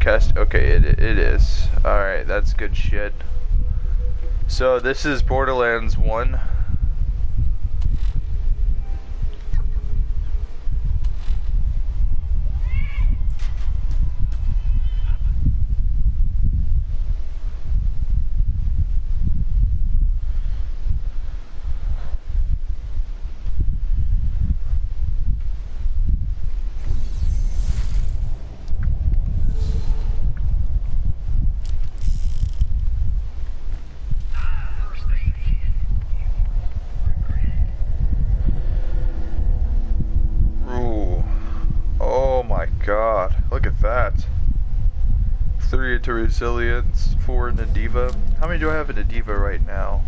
broadcast? Okay, it is. Alright, that's good shit. So this is Borderlands 1. God, look at that. 3 into resilience, 4 in the diva. How many do I have in the diva right now?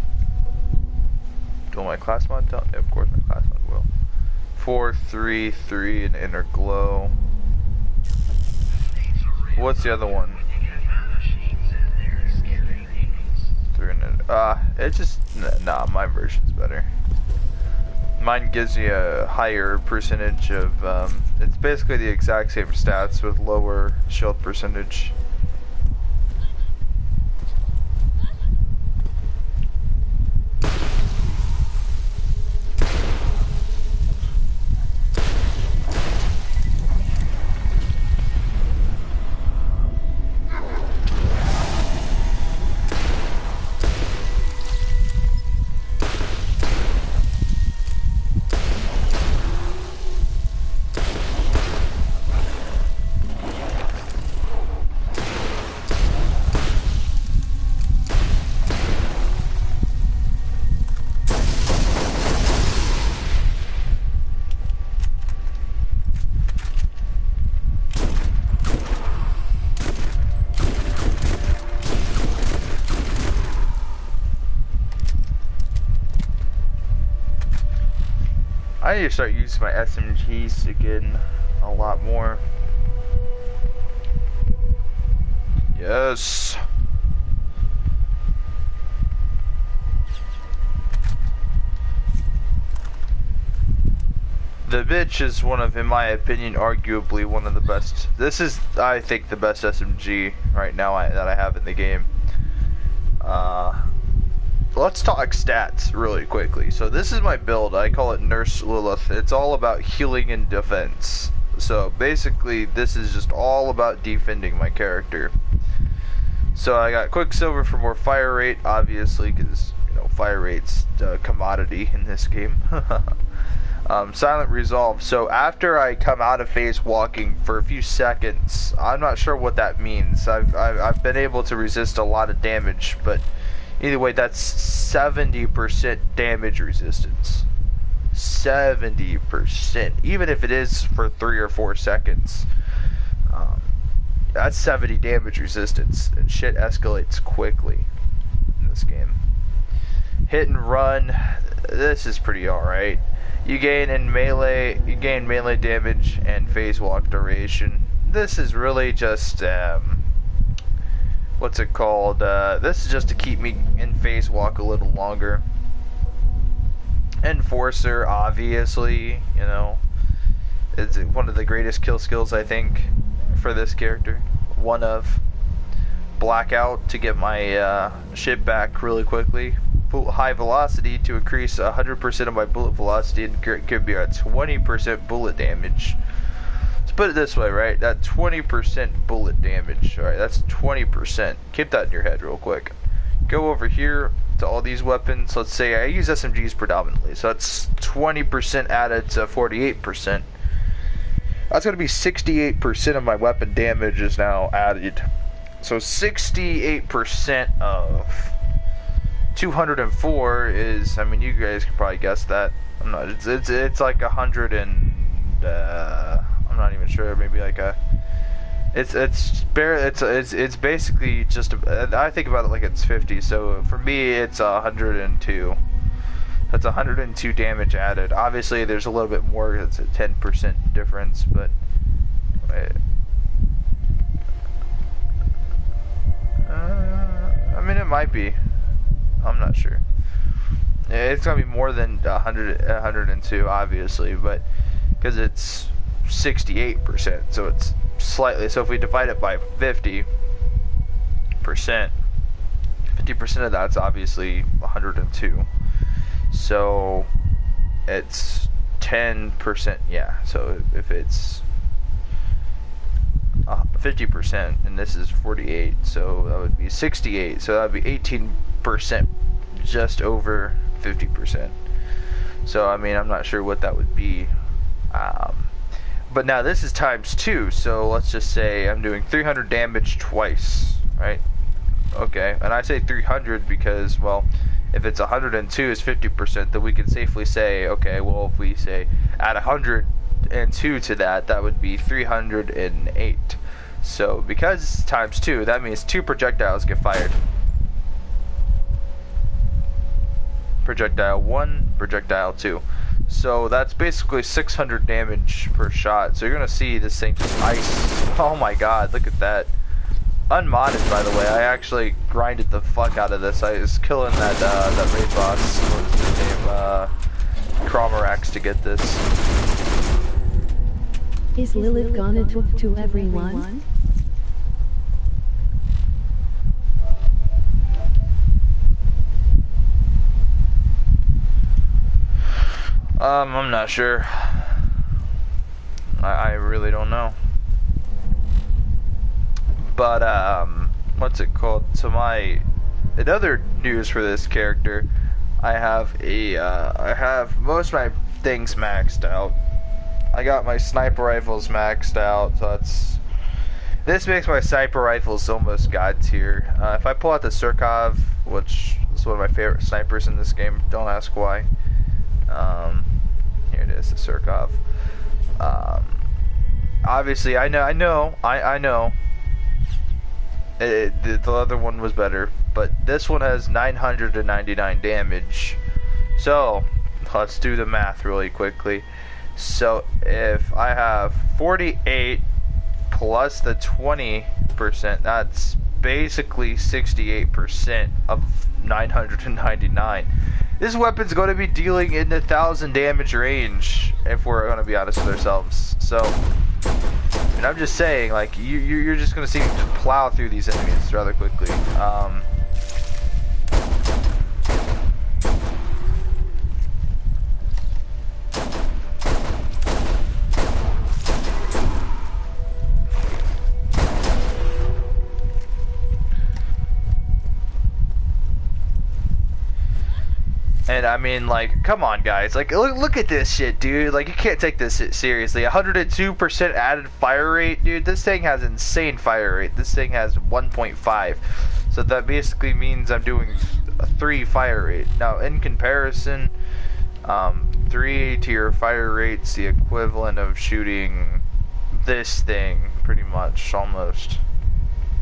Will my class mod tell? Yeah, of course my class mod will. 4, 3, 3 in inner glow. What's the other one? 3 in it just, nah, my version's better. Mine gives me a higher percentage of, it's basically the exact same stats with lower shield percentage. I need to start using my SMGs again a lot more. Yes. The bitch is one of, in my opinion, arguably one of the best. This is, I think, the best SMG right now that I have in the game. Let's talk stats really quickly. So this is my build. I call it Nurse Lilith. It's all about healing and defense. So basically, this is just all about defending my character. So I got Quicksilver for more fire rate, obviously, because you know fire rate's a commodity in this game. Silent Resolve. So after I come out of phase walking for a few seconds, I'm not sure what that means. I've been able to resist a lot of damage, but either way, that's 70% damage resistance. 70%. Even if it is for 3 or 4 seconds. That's 70 damage resistance. And shit escalates quickly in this game. Hit and run. This is pretty alright. You gain melee damage and phase walk duration. This is really just what's it called? This is just to keep me in phase walk a little longer. Enforcer, obviously, you know, it's one of the greatest kill skills I think for this character. One of. Blackout to get my shit back really quickly. High velocity to increase 100% of my bullet velocity and give me a 20% bullet damage. Put it this way, right? That 20% bullet damage, alright, that's 20%. Keep that in your head real quick. Go over here to all these weapons. Let's say I use SMGs predominantly, so that's 20% added to 48%. That's going to be 68% of my weapon damage is now added. So 68% of 204 is, I mean, you guys can probably guess that. I'm not, it's like 100 and, I'm not even sure, maybe like a, it's basically just I think about it like it's 50, so for me it's 102. That's 102 damage added. Obviously there's a little bit more, it's a 10% difference, but I mean it might be, I'm not sure. It's gonna be more than 102 obviously, but because it's 68%, so it's slightly. So if we divide it by 50%, 50% of that's obviously 102. So it's 10%. Yeah. So if it's 50%, and this is 48, so that would be 68. So that would be 18%, just over 50%. So I mean, I'm not sure what that would be. But now this is times 2, so let's just say I'm doing 300 damage twice, right? Okay, and I say 300 because, well, if it's 102 is 50%, then we can safely say, okay, well, if we say add 102 to that, that would be 308. So because it's times 2, that means 2 projectiles get fired. Projectile 1, projectile 2. So that's basically 600 damage per shot. So you're gonna see this thing just ice. Oh my god, look at that. Unmodded, by the way. I actually grinded the fuck out of this. I was killing that raid boss. What was his name? Cromarax to get this. Is Lilith gonna talk to everyone? I'm not sure. I really don't know. But, what's it called? So in other news for this character, I have most of my things maxed out. I got my sniper rifles maxed out, so this makes my sniper rifles almost god tier. If I pull out the Surkov, which is one of my favorite snipers in this game, don't ask why. Here it is, the Surkov. Obviously, I know. The other one was better, but this one has 999 damage. So, let's do the math really quickly. So, if I have 48 plus the 20%, that's basically 68% of 999. This weapon's going to be dealing in the 1,000 damage range, if we're going to be honest with ourselves. So, and I'm just saying, like, you're just going to see me plow through these enemies rather quickly. And I mean, like, come on, guys. Like, look at this shit, dude. Like, you can't take this seriously. 102% added fire rate, dude. This thing has insane fire rate. This thing has 1.5. So that basically means I'm doing a 3 fire rate. Now, in comparison, 3 to your fire rate's the equivalent of shooting this thing, pretty much, almost.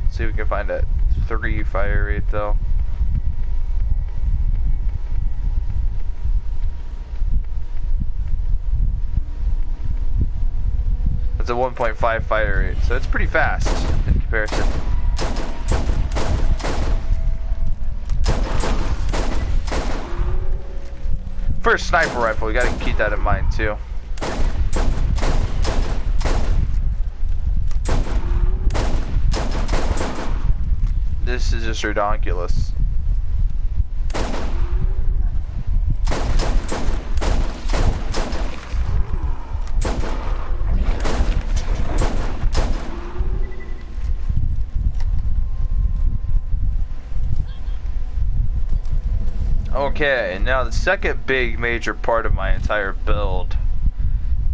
Let's see if we can find a 3 fire rate, though. It's a 1.5 fire rate, so it's pretty fast in comparison. For a sniper rifle, you gotta keep that in mind too. This is just ridiculous. Okay, now the second big major part of my entire build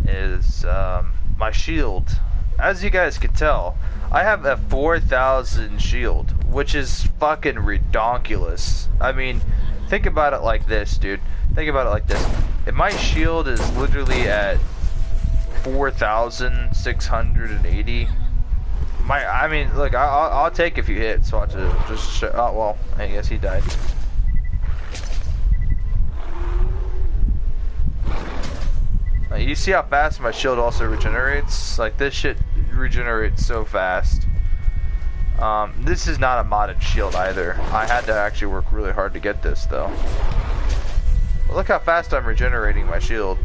is my shield. As you guys can tell, I have a 4,000 shield, which is fucking redonkulous. I mean, think about it like this, dude. Think about it like this. If my shield is literally at 4,680, I mean, look, I'll take a few hits. Watch it. Just oh well, I guess he died. You see how fast my shield also regenerates? Like, this shit regenerates so fast. This is not a modded shield either. I had to actually work really hard to get this, though. But look how fast I'm regenerating my shield.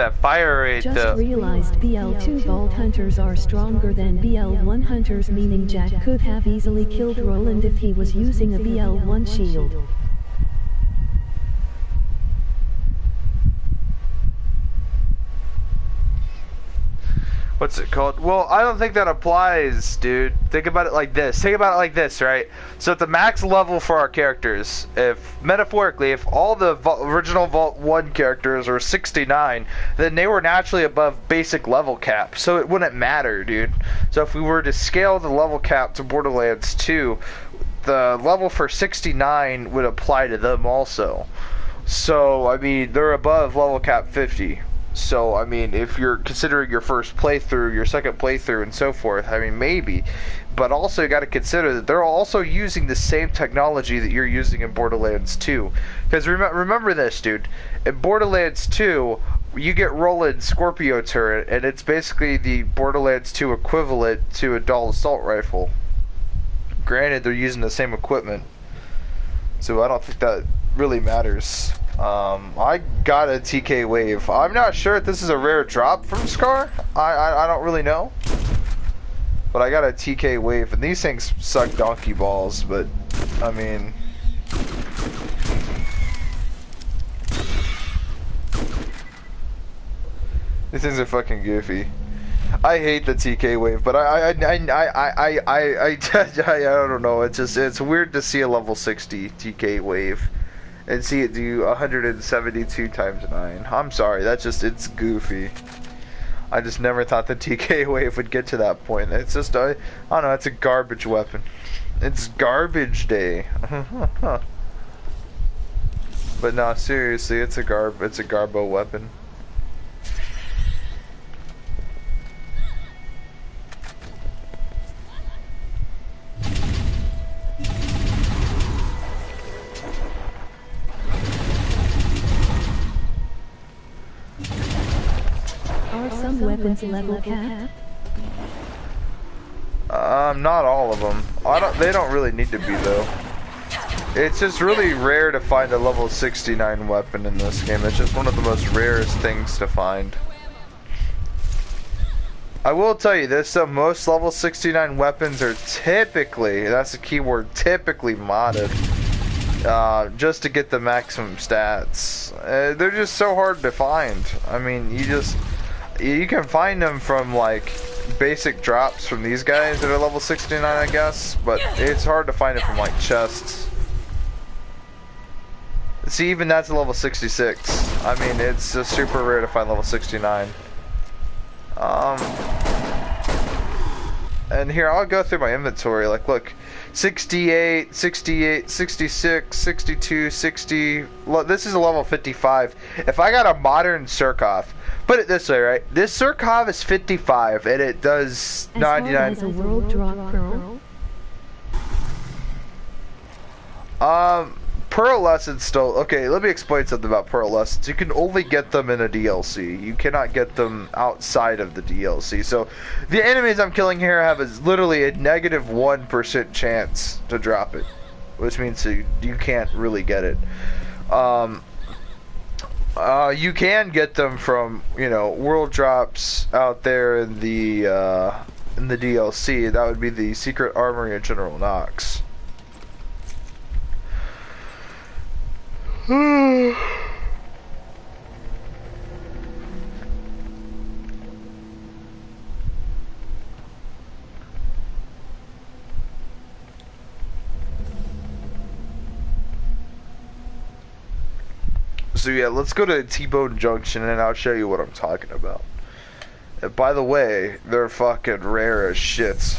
that fire rate Just though. realized BL2 Vault Hunters are stronger than BL1 Hunters, meaning Jack could have easily killed Roland if he was using a BL1 shield. What's it called? Well, I don't think that applies, dude. Think about it like this. Think about it like this, right? So at the max level for our characters, if, metaphorically, if all the original Vault 1 characters are 69, then they were naturally above basic level cap. So it wouldn't matter, dude. So if we were to scale the level cap to Borderlands 2, the level for 69 would apply to them also. So, I mean, they're above level cap 50. So, I mean, if you're considering your first playthrough, your second playthrough, and so forth, I mean, maybe. But also, you got to consider that they're also using the same technology that you're using in Borderlands 2. Because remember this, dude. In Borderlands 2, you get Roland's Scorpio turret, and it's basically the Borderlands 2 equivalent to a dual assault rifle. Granted, they're using the same equipment. So I don't think that really matters. I got a TK wave. I'm not sure if this is a rare drop from Scar. I don't really know. But I got a TK wave, and these things suck donkey balls, but I mean, these things are fucking goofy. I hate the TK wave, but I don't know. It's weird to see a level 60 TK wave and see it do 172 times 9. I'm sorry, it's goofy. I just never thought the TK wave would get to that point. It's just I don't know. It's a garbage weapon. It's garbage day. But no, seriously, it's a garbo weapon. Are some weapons level cap? Not all of them. They don't really need to be though. It's just really rare to find a level 69 weapon in this game. It's just one of the most rarest things to find. I will tell you this though, most level 69 weapons are typically, that's the key word, typically modded. Just to get the maximum stats. They're just so hard to find. I mean, you can find them from like basic drops from these guys that are level 69, I guess, but it's hard to find it from like chests. See, even that's a level 66. I mean, it's just super rare to find level 69. And here, I'll go through my inventory. Like, look, 68, 68, 66, 62, 60. This is a level 55. If I got a modern Surkov, put it this way, right? This Surkov is 55, and it does 99. As a world drop pearl? Pearl Lessons still... Okay, let me explain something about Pearl Lessons. You can only get them in a DLC. You cannot get them outside of the DLC. So, the enemies I'm killing here have literally a negative 1% chance to drop it. Which means you can't really get it. You can get them from, world drops out there in the DLC. That would be the Secret Armory of General Knox. So yeah, let's go to T-Bone Junction and I'll show you what I'm talking about. And by the way, they're fucking rare as shit.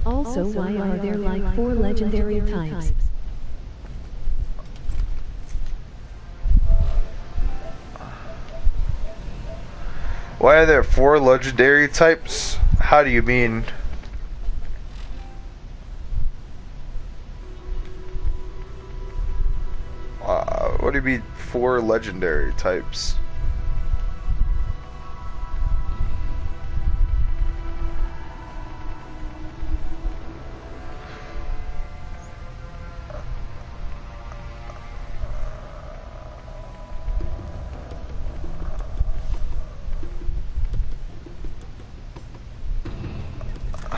Also, why are there like 4 legendary types? Why are there 4 legendary types? How do you mean? What do you mean 4 legendary types?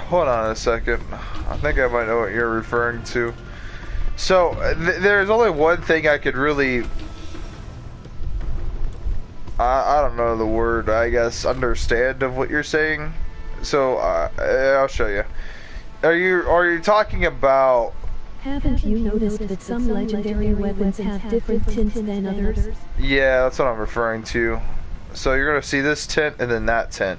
Hold on a second. I think I might know what you're referring to. So, there's only one thing I could really... I don't know the word, I guess, understand of what you're saying. So, I'll show you. Are you talking about... Haven't you noticed that some legendary weapons have different tints than others? Yeah, that's what I'm referring to. So you're gonna see this tint and then that tint.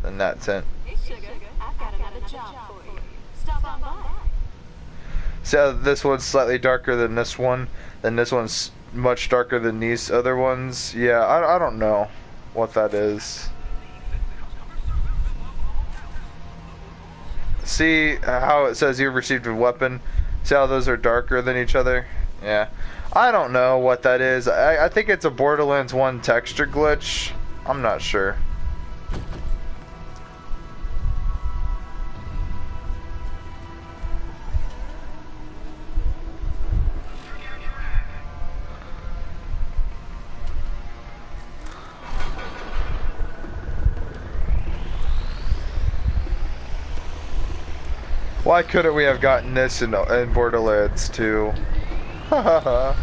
And that tint. Hey sugar, I've got another job for you. Stop on by. So this one's slightly darker than this one. Then this one's much darker than these other ones. Yeah, I don't know what that is. See how it says you've received a weapon? See how those are darker than each other? Yeah. I don't know what that is. I think it's a Borderlands 1 texture glitch. I'm not sure. Why couldn't we have gotten this in Borderlands 2? Hahaha.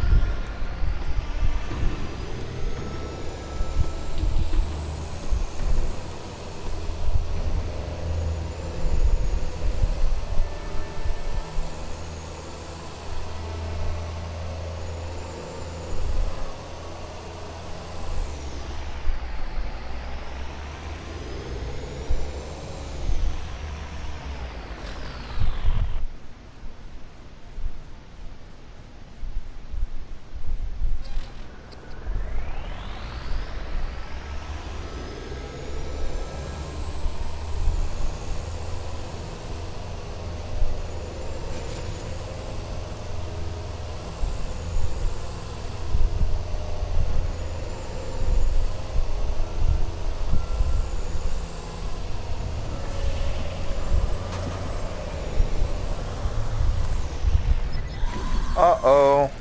Uh-oh.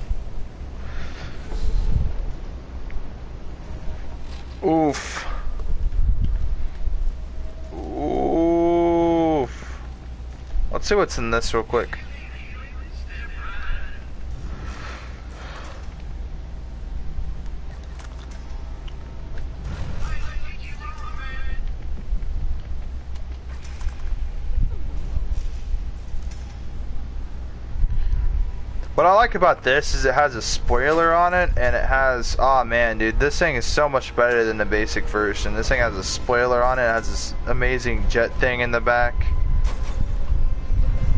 Oof. Oof. Let's see what's in this real quick. What I like about this is it has a spoiler on it, and it has, oh man dude, this thing is so much better than the basic version. This thing has a spoiler on it, it has this amazing jet thing in the back.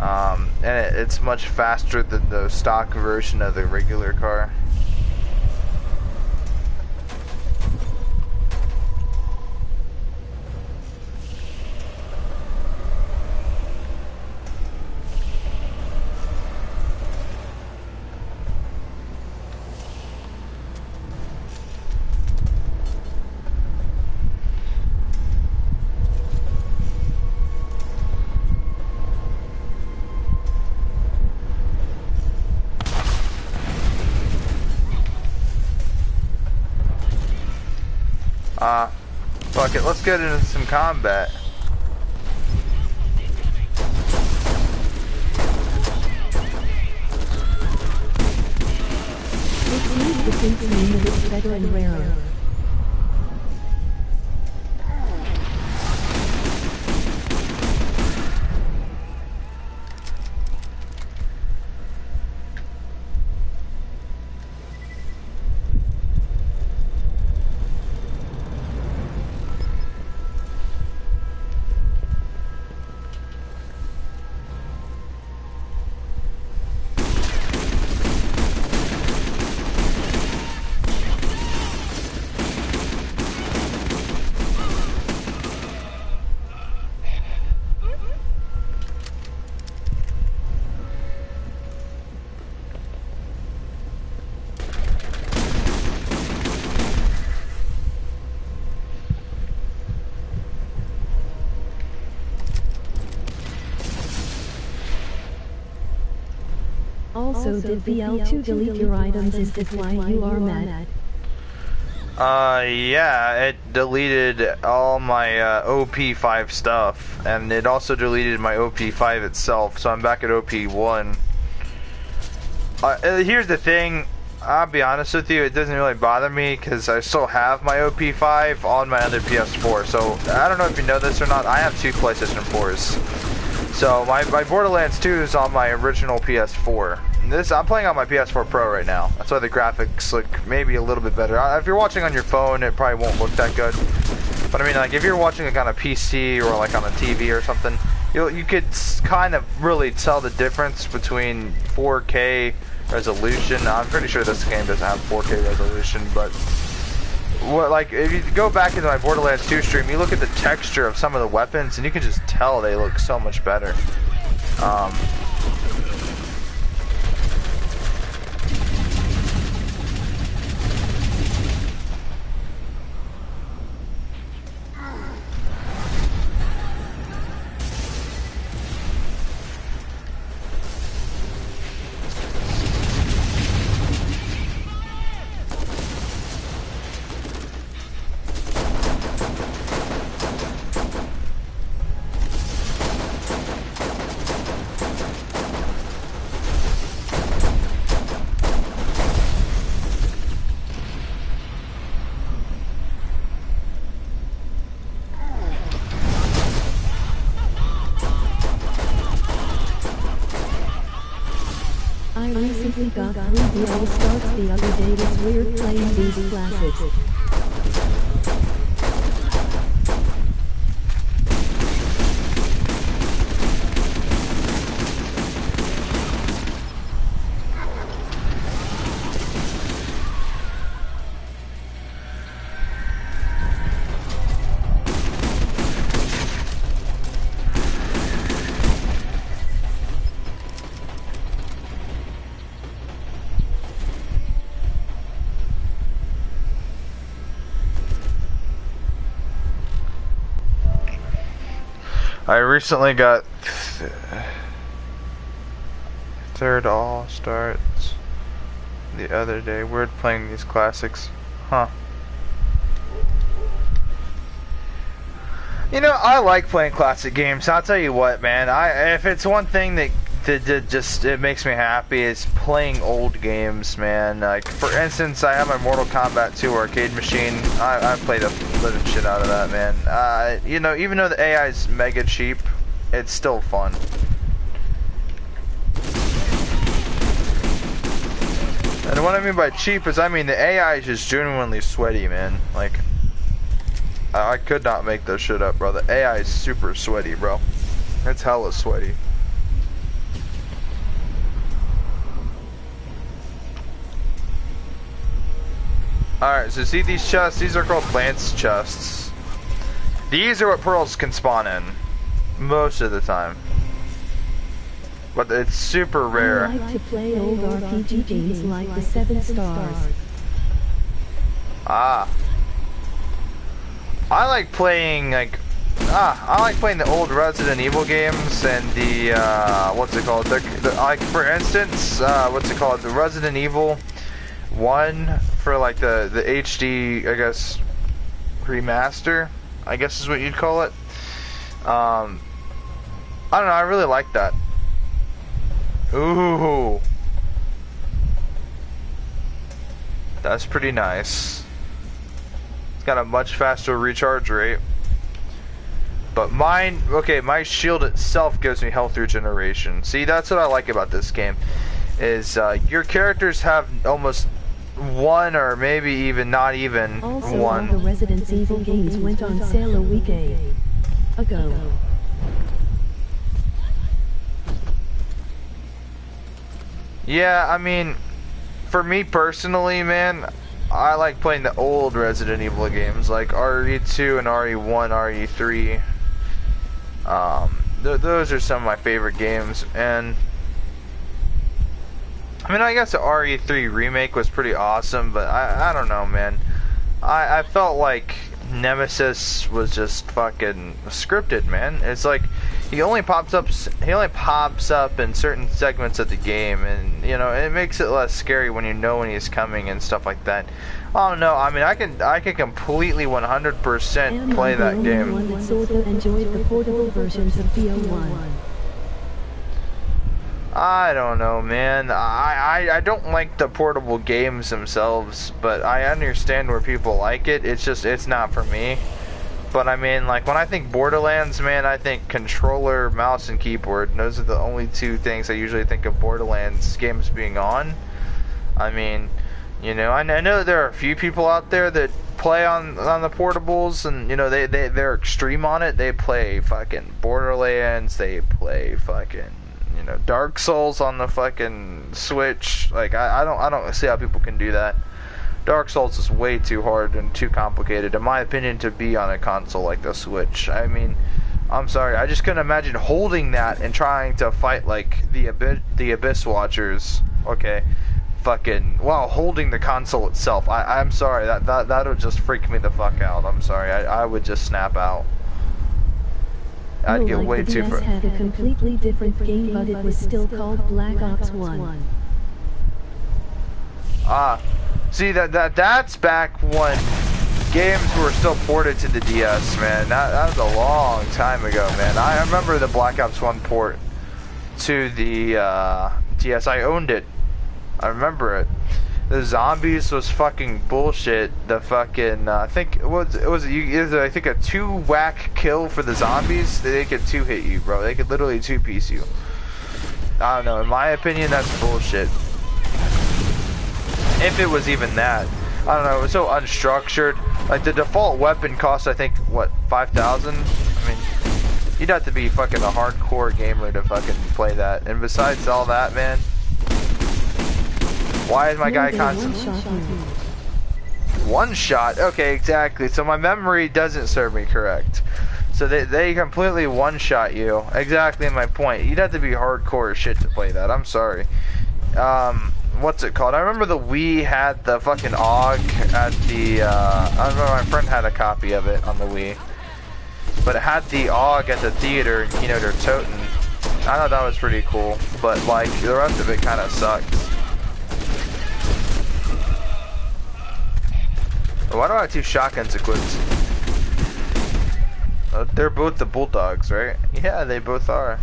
And it's much faster than the stock version of the regular car. Fuck it, let's get into some combat. It seems the synth name is better and rarer. Also, did BL2 delete your items? Is that why you are mad? Yeah, it deleted all my OP5 stuff, and it also deleted my OP5 itself, so I'm back at OP1. Here's the thing, I'll be honest with you, it doesn't really bother me, because I still have my OP5 on my other PS4, so I don't know if you know this or not, I have 2 PlayStation 4s. So my Borderlands 2 is on my original PS4. I'm playing on my PS4 Pro right now. That's why the graphics look maybe a little bit better. If you're watching on your phone, it probably won't look that good. But I mean, like if you're watching like on a PC or like on a TV or something, you could kind of really tell the difference between 4K resolution. I'm pretty sure this game doesn't have 4K resolution, but like if you go back into my Borderlands 2 stream, you look at the texture of some of the weapons, and you can just tell they look so much better. I recently got through the All-Stars the other day. It's weird playing these classics. I recently got third All-Stars the other day. Weird playing these classics. Huh. You know, I like playing classic games. I'll tell you what, man. If it's one thing that just it makes me happy is playing old games, man. Like for instance, I have my Mortal Kombat 2 arcade machine. I played the living shit out of that, man. You know, even though the AI is mega cheap, it's still fun. And what I mean by cheap is I mean the AI is just genuinely sweaty, man. Like I could not make this shit up, bro. The AI is super sweaty, bro. It's hella sweaty. Alright, so see these chests? These are called lance chests. These are what pearls can spawn in. Most of the time. But it's super rare. I like to play old RPG games like the 7 Stars. Ah. I like playing the old Resident Evil games and the what's it called? Like for instance, what's it called? The Resident Evil 1 for like the HD, I guess, remaster, I guess is what you'd call it. I don't know, I really like that. Ooh. That's pretty nice. It's got a much faster recharge rate. But mine, okay, my shield itself gives me health regeneration. See, that's what I like about this game. Is your characters have almost one or maybe even not even also, one. All the Resident Evil games went on sale a week ago. Yeah, I mean, for me personally, man, I like playing the old Resident Evil games like RE2 and RE1, RE3. Those are some of my favorite games, and I mean, I guess the RE3 remake was pretty awesome, but I don't know, man. I felt like Nemesis was just fucking scripted, man. It's like he only pops up in certain segments of the game, and you know, it makes it less scary when you know when he's coming and stuff like that. Oh no, I mean, I can completely 100% play that game. One that sort of enjoyed the portable versions of BO1. I don't know, man. I don't like the portable games themselves, but I understand where people like it. It's just, it's not for me. But I mean, like, when I think Borderlands, man, I think controller, mouse, and keyboard. Those are the only two things I usually think of Borderlands games being on. I mean, you know, I know there are a few people out there that play on the portables, and, you know, they're extreme on it. They play fucking Borderlands, they play fucking, you know, Dark Souls on the fucking Switch. Like, I don't see how people can do that. Dark Souls is way too hard and too complicated, in my opinion, to be on a console like the Switch. I mean, I'm sorry, I just couldn't imagine holding that and trying to fight like the Abyss Watchers. Okay, fucking while holding the console itself. I'm sorry, that would just freak me the fuck out. I'm sorry, I would just snap out. I'd get way too far. The DS had a completely different game, but it was still called Black Ops 1. See, that's back when games were still ported to the DS, man. That was a long time ago, man. I remember the Black Ops 1 port to the DS. I owned it. I remember it. The zombies was fucking bullshit. The fucking I think it was I think a 2-whack kill for the zombies. They could 2-hit you, bro. They could literally 2-piece you. I don't know. In my opinion, that's bullshit. If it was even that. I don't know, it was so unstructured. Like, the default weapon costs, I think, what, 5,000? I mean, you'd have to be fucking a hardcore gamer to fucking play that. And besides all that, man, why is my guy constantly... One shot? Okay, exactly. So my memory doesn't serve me correct. So they completely one-shot you. Exactly my point. You'd have to be hardcore as shit to play that. I'm sorry. What's it called? I remember the Wii had the fucking AUG at the, I remember my friend had a copy of it on the Wii. But it had the AUG at the theater, you know, they're toting. I thought that was pretty cool, but like, the rest of it kind of sucked. Why do I have 2 shotguns equipped? They're both the Bulldogs, right? Yeah, they both are.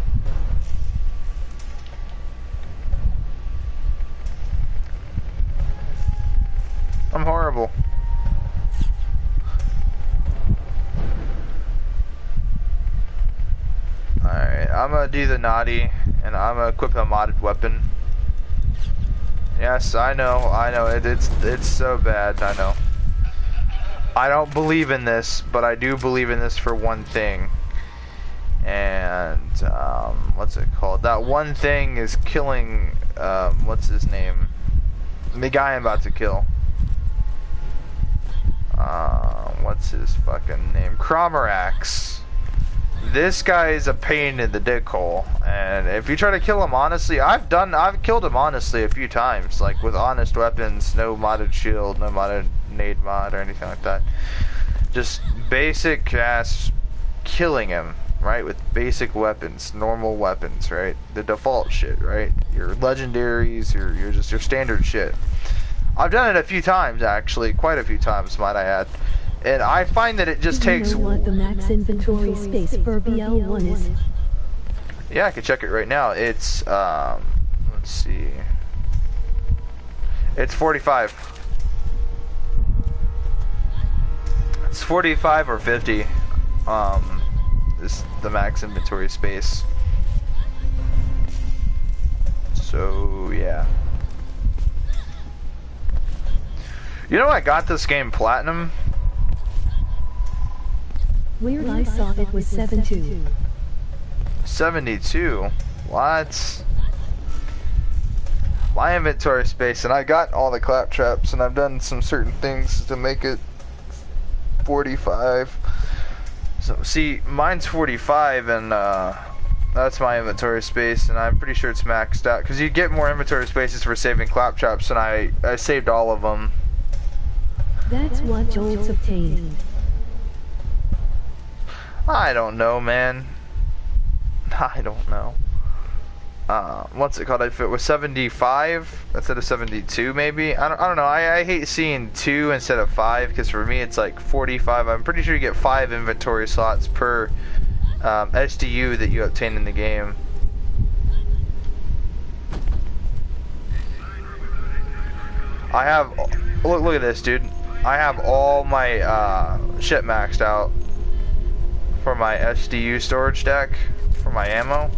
I'm horrible. Alright, I'm gonna do the naughty, and I'm gonna equip a modded weapon. Yes, I know, it's so bad, I know. I don't believe in this, but I do believe in this for one thing. And, what's it called? That one thing is killing, what's his name? The guy I'm about to kill. What's his fucking name? Cromerax. This guy is a pain in the dick hole, and if you try to kill him honestly, I've killed him honestly a few times, like with honest weapons, no modded shield, no modded nade mod or anything like that. Just basic ass killing him, right? With basic weapons, normal weapons, right? The default shit, right? Your legendaries, your just your standard shit. I've done it a few times, actually, quite a few times, might I add. And I find that it just takes... Do you know what the max inventory space for BL1 is? Yeah, I can check it right now. It's, let's see. It's 45. It's 45 or 50. Is the max inventory space. So, yeah. You know, I got this game platinum. Weird, I saw it was 72. 72? What? My inventory space, and I got all the claptraps, and I've done some certain things to make it 45. So, see, mine's 45, and that's my inventory space, and I'm pretty sure it's maxed out, because you get more inventory spaces for saving claptraps, and I saved all of them. That's what Joel's obtained. I don't know, man. I don't know. What's it called? If it was 75 instead of 72, maybe. I don't know. I hate seeing 2 instead of 5 because for me it's like 45. I'm pretty sure you get 5 inventory slots per SDU that you obtain in the game. I have. Look at this, dude. I have all my shit maxed out for my SDU storage deck for my ammo.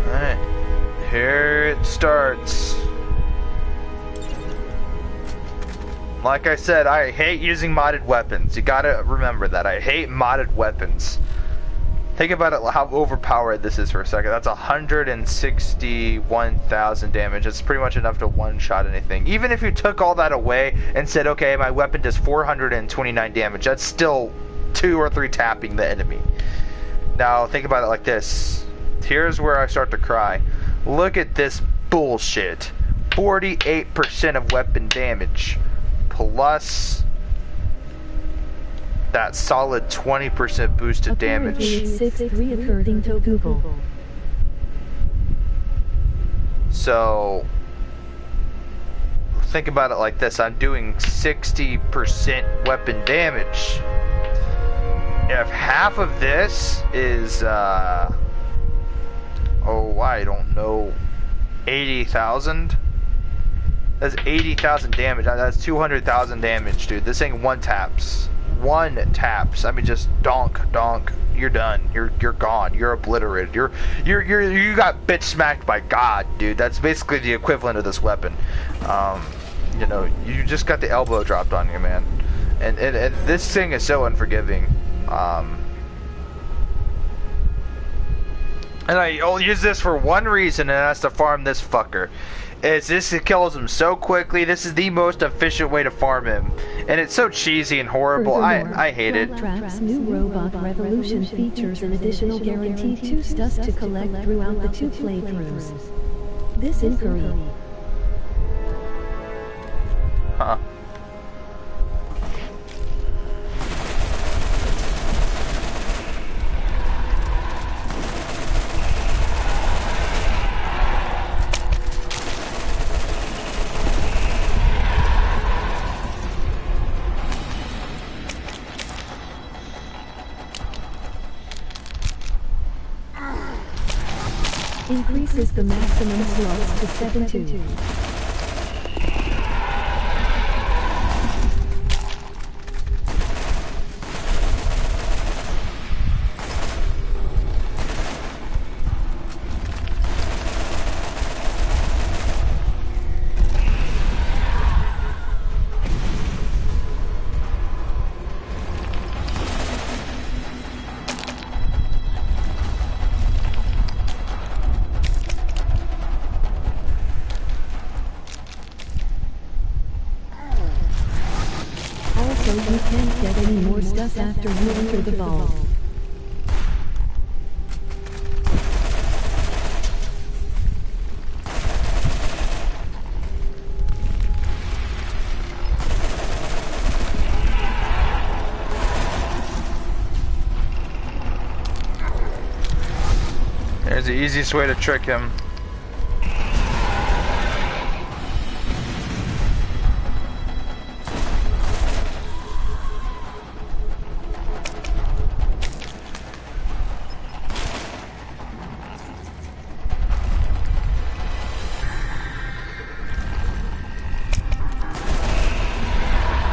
Alright, here it starts. Like I said, I hate using modded weapons. You gotta remember that. I hate modded weapons. Think about it, how overpowered this is for a second. That's 161,000 damage. It's pretty much enough to one-shot anything. Even if you took all that away and said, okay, my weapon does 429 damage, that's still 2 or 3 tapping the enemy. Now, think about it like this. Here's where I start to cry. Look at this bullshit. 48% of weapon damage. Plus that solid 20% boosted damage. 6-3 according to Google. So think about it like this. I'm doing 60% weapon damage. If half of this is oh, I don't know, 80,000? That's 80,000 damage. That's 200,000 damage, dude. This thing one taps. One taps. I mean, just donk, donk. You're done. You're gone. You're obliterated. You got bitch smacked by God, dude. That's basically the equivalent of this weapon. You know, you just got the elbow dropped on you, man. And this thing is so unforgiving. And I'll use this for one reason, and that's to farm this fucker. It kills him so quickly. This is the most efficient way to farm him. And it's so cheesy and horrible. I hate it. Trap's new Robot Revolution features an additional guaranteed 2 studs to collect throughout the 2 playthroughs. This inquiry. Huh. Increases the maximum slots to 72. Also, you can't get any more stuff after you enter the vault. There's the easiest way to trick him.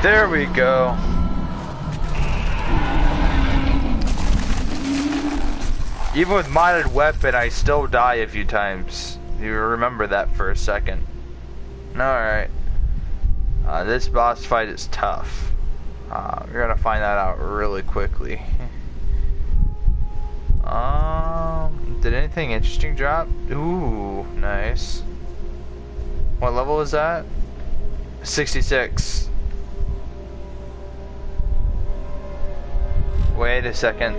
There we go. Even with modded weapon, I still die a few times. You remember that for a second. Alright. This boss fight is tough. We're gonna find that out really quickly. Did anything interesting drop? Ooh, nice. What level is that? 66. Wait a second.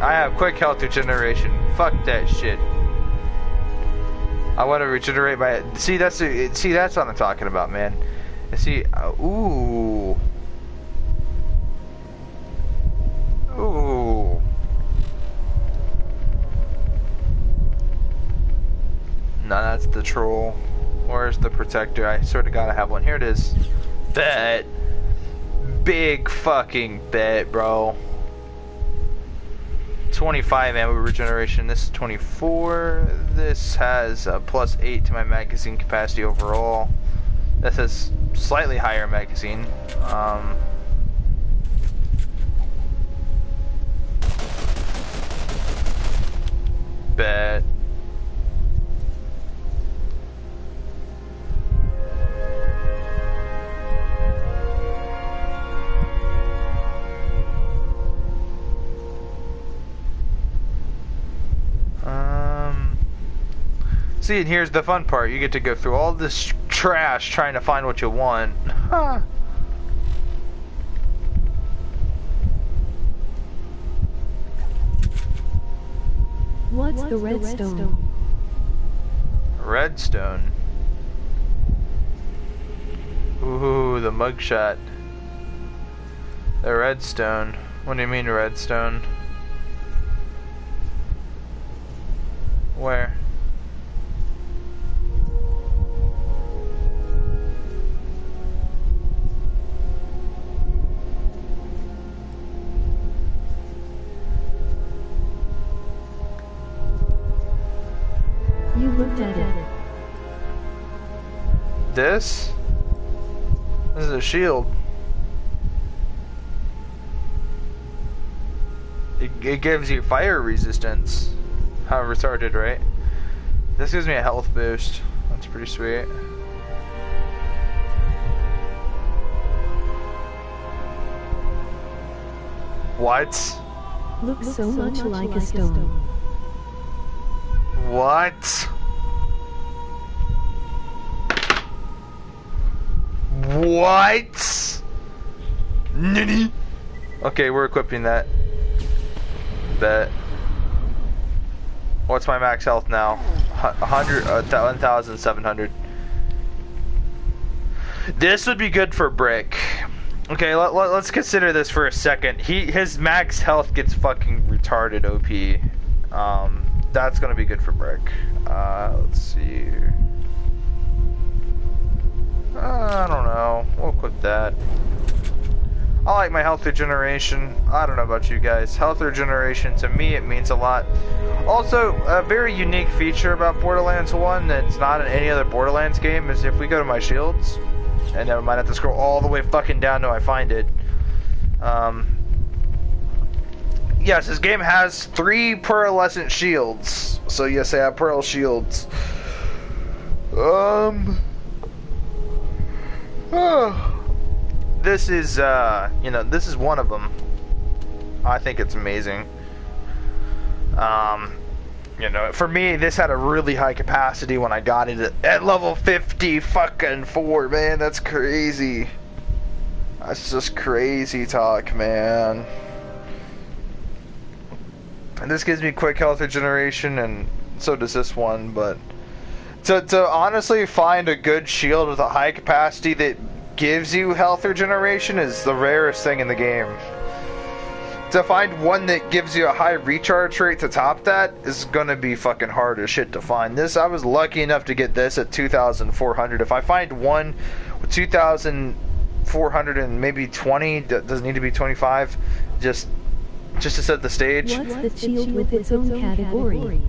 I have quick health regeneration. Fuck that shit. I want to regenerate my. See that's what I'm talking about, man. See, ooh. Ooh. No, that's the troll. Where's the protector? I sort of gotta have one. Here it is. Bet. Big fucking bet, bro. 25 ammo regeneration. This is 24. This has a +8 to my magazine capacity overall. This has slightly higher magazine. Bet. See, and here's the fun part. You get to go through all this trash trying to find what you want. Huh. What's the redstone? Redstone. Ooh, the mugshot. The redstone. What do you mean redstone? Where? You looked at it. This? This is a shield. It gives you fire resistance. How retarded, right? This gives me a health boost. That's pretty sweet. What? Looks so much like a stone. What? What? Nini? Okay, we're equipping that. Bet. What's my max health now? 1,700. This would be good for Brick. Okay, let's consider this for a second. His max health gets fucking retarded OP. That's gonna be good for Brick. Let's see here. I don't know. We'll equip that. I like my health regeneration. I don't know about you guys. Health regeneration, to me, it means a lot. Also, a very unique feature about Borderlands 1 that's not in any other Borderlands game is if we go to my shields, and then I might have to scroll all the way fucking down till I find it. Yes, this game has 3 pearlescent shields. So yes, I have pearl shields. This is, you know, this is one of them. I think it's amazing. You know, for me, this had a really high capacity when I got it at level 50 fucking 4, man. That's crazy. That's just crazy talk, man. And this gives me quick health regeneration, and so does this one, but to honestly find a good shield with a high capacity that gives you health regeneration is the rarest thing in the game. To find one that gives you a high recharge rate to top that is gonna be fucking hard as shit to find. This, I was lucky enough to get this at 2,400. If I find one with 2,400 and maybe 20, that doesn't need to be 25, just to set the stage. What's the shield with its own category?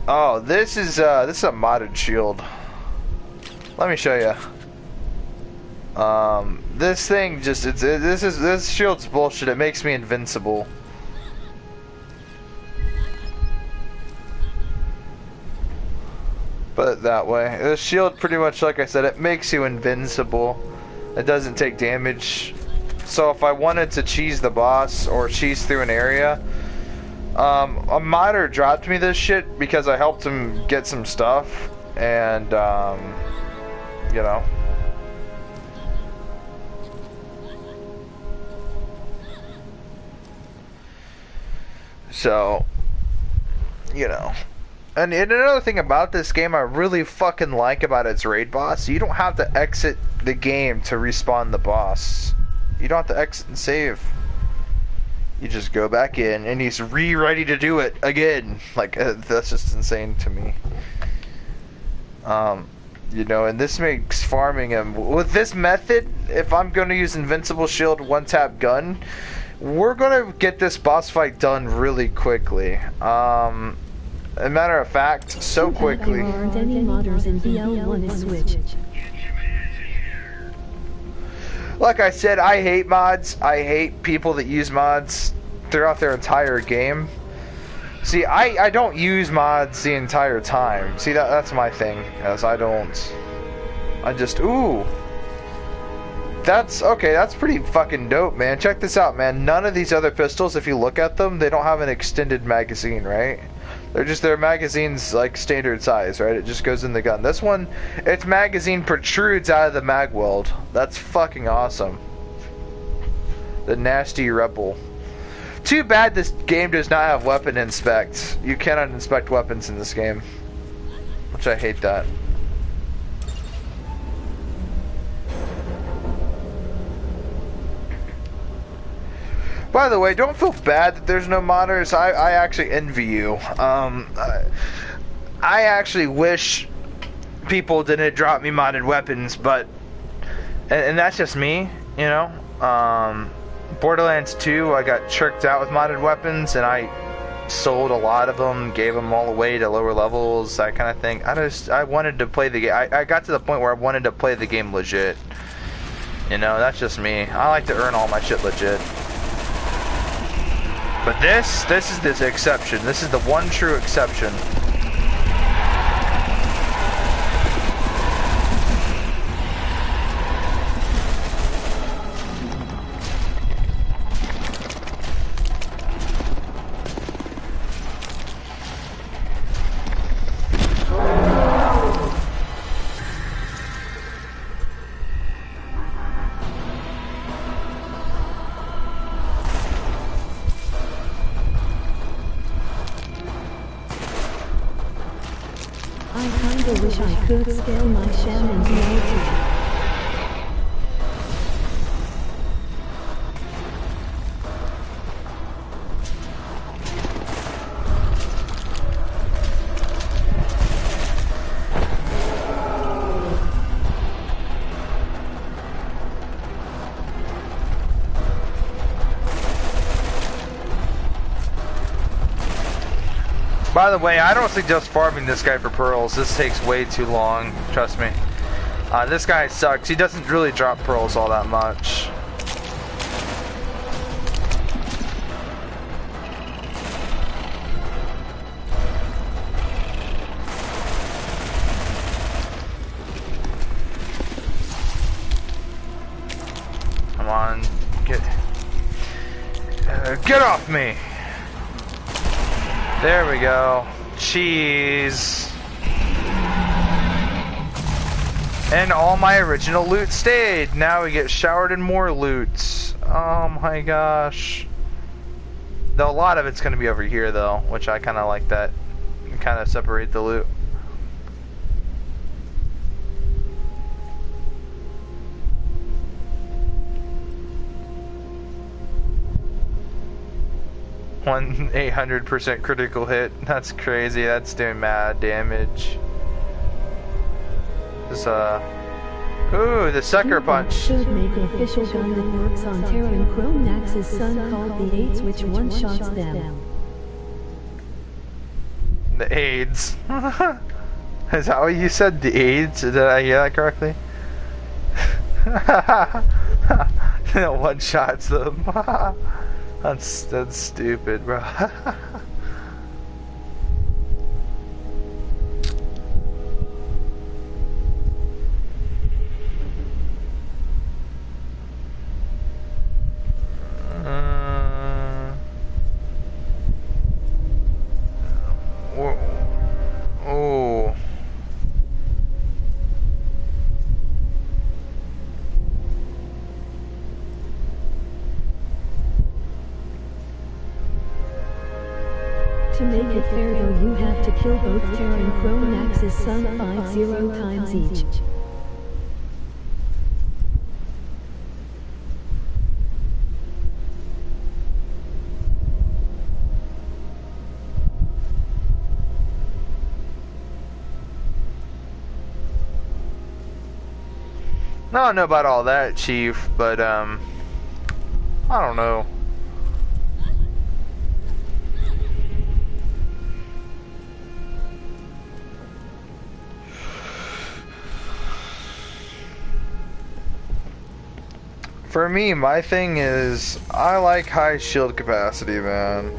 Oh, this is a modded shield. Let me show you. This thing just this shield's bullshit. It makes me invincible. Put it that way. This shield, pretty much like I said, it makes you invincible. It doesn't take damage. So if I wanted to cheese the boss or cheese through an area, a modder dropped me this shit because I helped him get some stuff, and you know. So, you know, And another thing about this game I really fucking like about its raid boss, you don't have to exit the game to respawn the boss. You don't have to exit and save. You just go back in and he's ready to do it again. Like, that's just insane to me. You know, and this makes farming him. With this method, if I'm going to use Invincible Shield, one-tap gun, we're going to get this boss fight done really quickly. A matter of fact, so quickly. There aren't any modders in BL1 Switch. Like I said, I hate mods. I hate people that use mods throughout their entire game. See, I don't use mods the entire time. See, that's my thing, as I just, ooh. That's, okay, that's pretty fucking dope, man. Check this out, man. None of these other pistols, if you look at them, they don't have an extended magazine, right? Their magazine's like standard size, right? It just goes in the gun. This one, its magazine protrudes out of the mag weld. That's fucking awesome. The nasty rebel. Too bad this game does not have weapon inspect. You cannot inspect weapons in this game, which I hate that. By the way, don't feel bad that there's no modders. I actually envy you. I actually wish people didn't drop me modded weapons, but and that's just me, you know. Borderlands 2, I got tricked out with modded weapons, and I sold a lot of them, gave them all away to lower levels, that kind of thing. I wanted to play the game. I got to the point where I wanted to play the game legit. You know, that's just me. I like to earn all my shit legit. But this is this exception. This is the one true exception. Wish I could scale my sham in BL2. By the way, I don't suggest farming this guy for pearls. This takes way too long. Trust me. This guy sucks. He doesn't really drop pearls all that much. Come on, get off me! There we go. Cheese. And all my original loot stayed. Now we get showered in more loot. Oh my gosh. Though a lot of it's going to be over here though, which I kind of like that. Kind of separate the loot. One 800% critical hit. That's crazy. That's doing mad damage. This ooh, the sucker punch. Should make an official gun that works on Terra and Chromax's son called the AIDS, which one-shots them. The AIDS. Is that what you said? The AIDS? Did I hear that correctly? One-shots them. That's stupid, bro. Oh. scenario you have to kill both Terra and Chromax's son 50 times each. I don't know about all that, Chief, but I don't know. For me, my thing is, I like high shield capacity, man.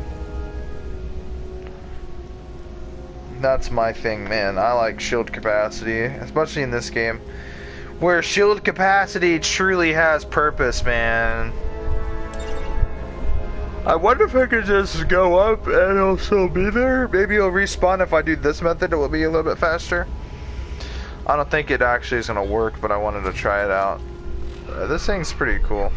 That's my thing, man. I like shield capacity, especially in this game, where shield capacity truly has purpose, man. I wonder if I could just go up and it'll still be there. Maybe it'll respawn if I do this method, it will be a little bit faster. I don't think it actually is going to work, but I wanted to try it out. This thing's pretty cool.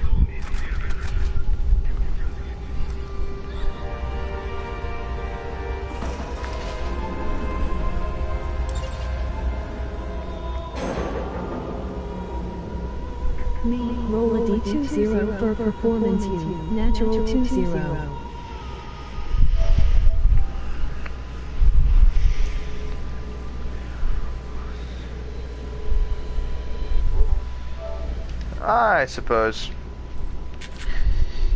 Me, roll a D20 for performance you, natural 20. I suppose.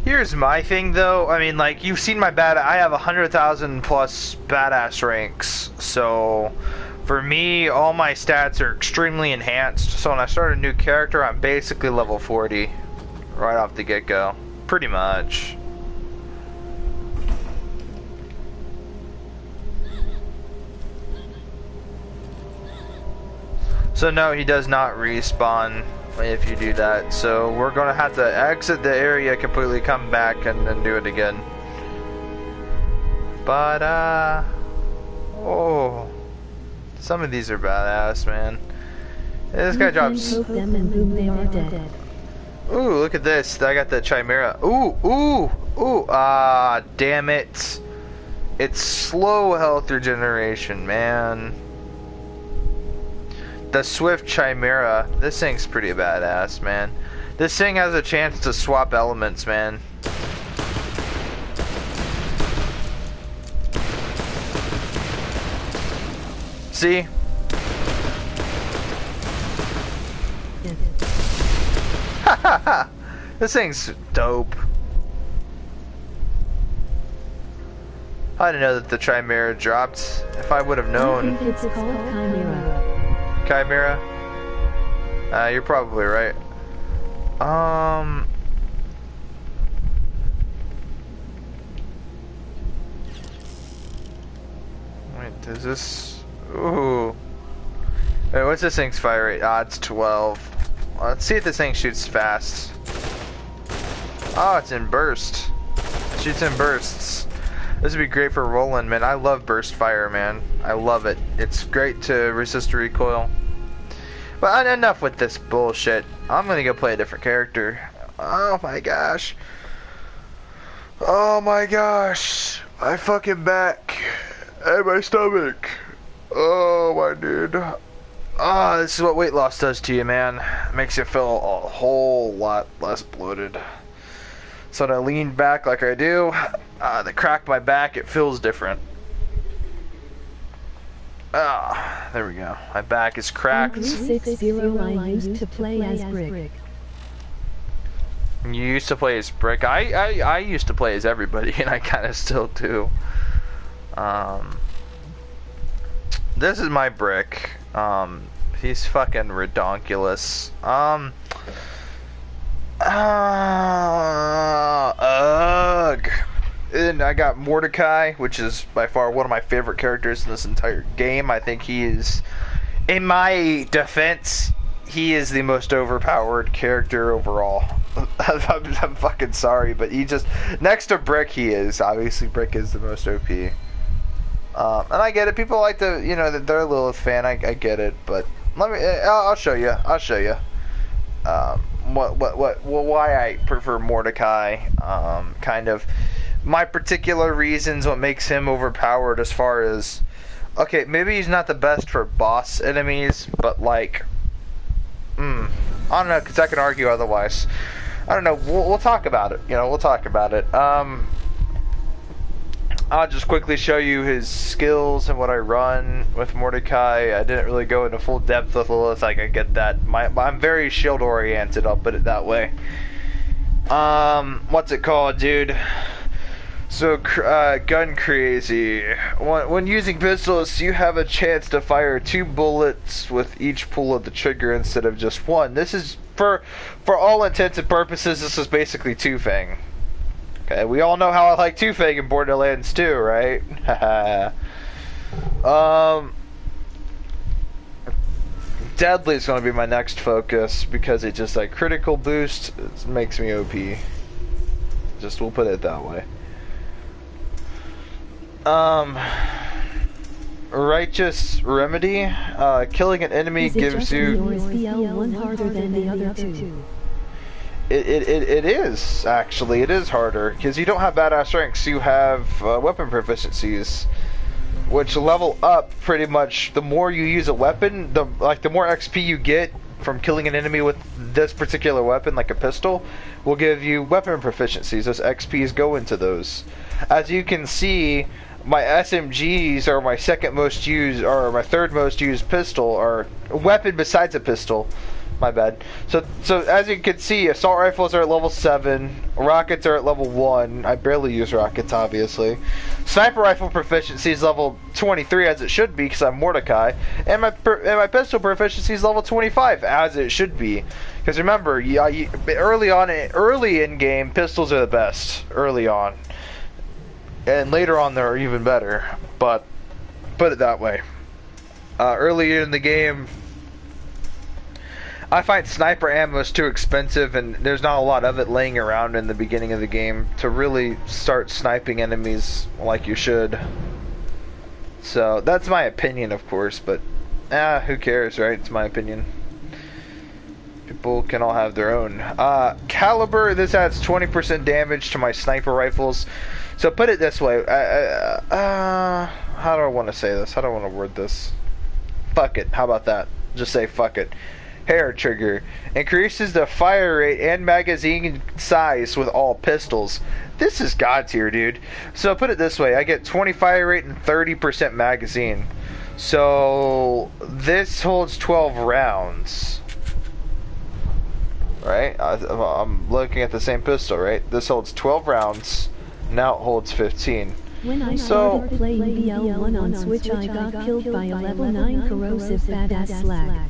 Here's my thing though, I mean, like, you've seen my I have 100,000 plus badass ranks, so for me, all my stats are extremely enhanced, so when I start a new character, I'm basically level 40 right off the get-go, pretty much. So no, he does not respawn if you do that, so we're gonna have to exit the area completely, come back, and then do it again. But oh, some of these are badass, man. This guy drops. Them and boom, they are dead. Ooh, look at this! I got the Chimera. Ooh, ah, damn it! It's slow health regeneration, man. The Swift Chimera, this thing's pretty badass, man. This thing has a chance to swap elements, man. See? Hahaha! This thing's dope. I didn't know that the Chimera dropped. If I would have known. I think it's called Chimera. Chimera? You're probably right. Wait, does this... Ooh. Wait, what's this thing's fire rate? Ah, it's 12. Let's see if this thing shoots fast. Oh, it's in burst. It shoots in bursts. This would be great for rolling, man. I love burst fire, man. I love it. It's great to resist recoil. But enough with this bullshit. I'm gonna go play a different character. Oh my gosh. Oh my gosh. My fucking back. And my stomach. Oh my dude. Ah, this is what weight loss does to you, man. It makes you feel a whole lot less bloated. So when I lean back like I do, the crack my back, it feels different. Ah, there we go. My back is cracked. 360 I used to play as Brick. You used to play as Brick. I used to play as everybody, and I kind of still do. This is my Brick. He's fucking redonkulous. Ugh. And I got Mordecai, which is by far one of my favorite characters in this entire game. I think he is, in my defense, he is the most overpowered character overall. I'm fucking sorry, but he just, next to Brick, he is. Obviously, Brick is the most OP. And I get it. People like to, you know, they're a Lilith fan. I get it, but let me. I'll show you. I'll show you. Why I prefer Mordecai. Kind of. my particular reasons what makes him overpowered as far as, okay, maybe he's not the best for boss enemies, but like, I don't know, because I can argue otherwise. I don't know, we'll talk about it, you know, we'll talk about it. I'll just quickly show you his skills and what I run with Mordecai. I didn't really go into full depth with Lilith, like I get that. I'm very shield oriented, I'll put it that way. What's it called, dude? So, gun crazy. When using pistols, you have a chance to fire 2 bullets with each pull of the trigger instead of just 1. This is, for all intents and purposes, this is basically Two-Fang. Okay, we all know how I like Two-Fang in Borderlands 2, right? Deadly is going to be my next focus because it just like critical boost, it makes me OP. Just we'll put it that way. Righteous Remedy. Killing an enemy gives you. Is BL1 harder than the other 2? It is actually. It is harder because you don't have badass ranks. You have weapon proficiencies, which level up pretty much. The more you use a weapon, the more XP you get from killing an enemy with this particular weapon, like a pistol, will give you weapon proficiencies. Those XPs go into those. As you can see, my SMGs are my second most used, or my third most used pistol, or weapon besides a pistol. My bad. So as you can see, assault rifles are at level 7, rockets are at level 1. I barely use rockets, obviously. Sniper rifle proficiency is level 23, as it should be, because I'm Mordecai. And my pistol proficiency is level 25, as it should be. Because remember, early in game, pistols are the best. Early on. And later on, they're even better. But, put it that way. Early in the game, I find sniper ammo is too expensive, and there's not a lot of it laying around in the beginning of the game to really start sniping enemies like you should. So, that's my opinion, of course, but who cares, right? It's my opinion. People can all have their own. Caliber, this adds 20% damage to my sniper rifles. So, put it this way. How do I want to say this? How do I want to word this? Fuck it. How about that? Just say fuck it. Hair trigger increases the fire rate and magazine size with all pistols. This is God tier, dude. So put it this way, I get 20 fire rate and 30% magazine. So this holds 12 rounds. Right? I'm looking at the same pistol, right? This holds 12 rounds. Now it holds 15. When I started playing BL1 on Switch, I got killed by a level 9 corrosive badass slag.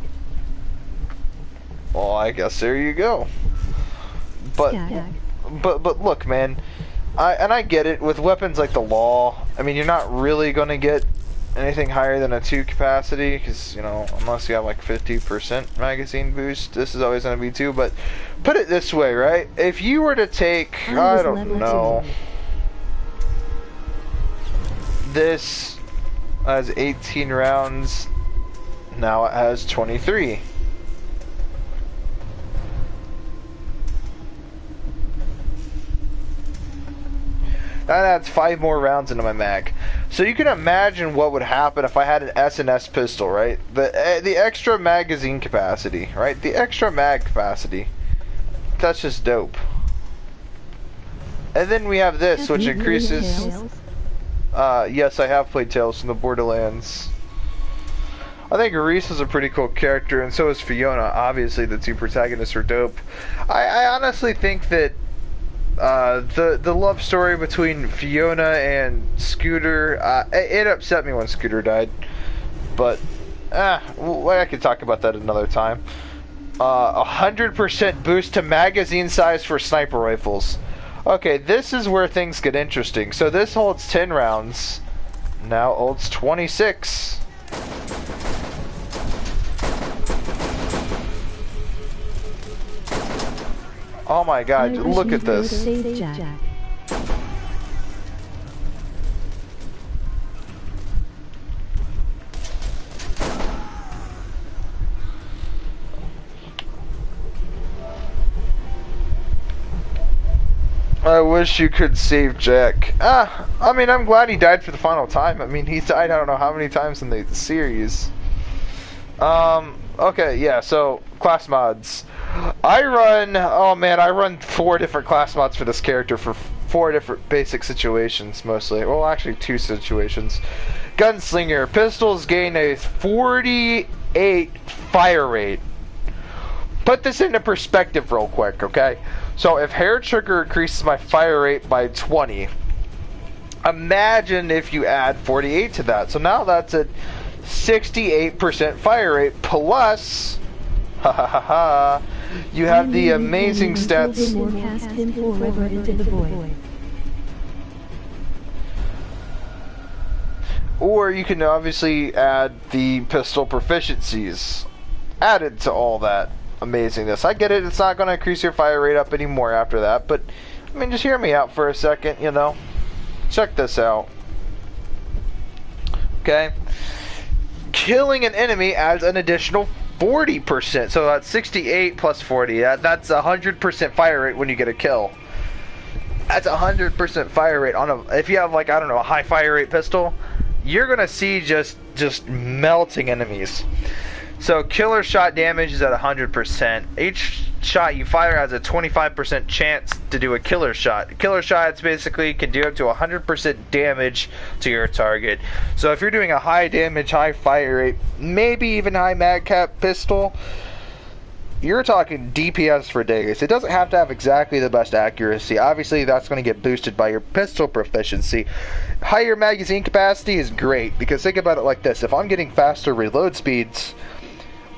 Well, I guess there you go. But look, man, I get it with weapons like the law. I mean, you're not really gonna get anything higher than a 2 capacity, because you know, unless you have like 50% magazine boost, this is always gonna be 2. But put it this way, right? If you were to take, I don't know, this has 18 rounds. Now it has 23. That adds 5 more rounds into my mag. So you can imagine what would happen if I had an S&S pistol, right? The extra magazine capacity, right? The extra mag capacity. That's just dope. And then we have this, which increases... yes, I have played Tales from the Borderlands. I think Reese is a pretty cool character, and so is Fiona. Obviously, the 2 protagonists are dope. I honestly think that the love story between Fiona and Scooter, it upset me when Scooter died, but I could talk about that another time. 100% boost to magazine size for sniper rifles. Okay, this is where things get interesting. So this holds 10 rounds, now holds 26. Oh my god, look at this. I wish you could save Jack. I mean, I'm glad he died for the final time. I mean, he's died I don't know how many times in the series. Okay, yeah, so, class mods. I run 4 different class mods for this character for 4 different basic situations, mostly. Well, actually 2 situations. Gunslinger. Pistols gain a 48 fire rate. Put this into perspective real quick, okay? So if hair trigger increases my fire rate by 20, imagine if you add 48 to that. So now that's a 68% fire rate plus, you have the amazing stats. Or you can obviously add the pistol proficiencies added to all that amazingness. I get it, it's not going to increase your fire rate up anymore after that, but I mean, just hear me out for a second, you know. Check this out. Okay. Killing an enemy adds an additional 40%. So that's 68 plus 40. That's 100% fire rate when you get a kill. That's 100% fire rate on a. If you have, like, I don't know, a high fire rate pistol, you're gonna see just melting enemies. So killer shot damage is at 100%. Each shot you fire has a 25% chance to do a killer shot. Killer shots basically can do up to 100% damage to your target. So if you're doing a high damage, high fire rate, maybe even high mag cap pistol, you're talking DPS for days. It doesn't have to have exactly the best accuracy. Obviously, that's going to get boosted by your pistol proficiency. Higher magazine capacity is great, because think about it like this. If I'm getting faster reload speeds,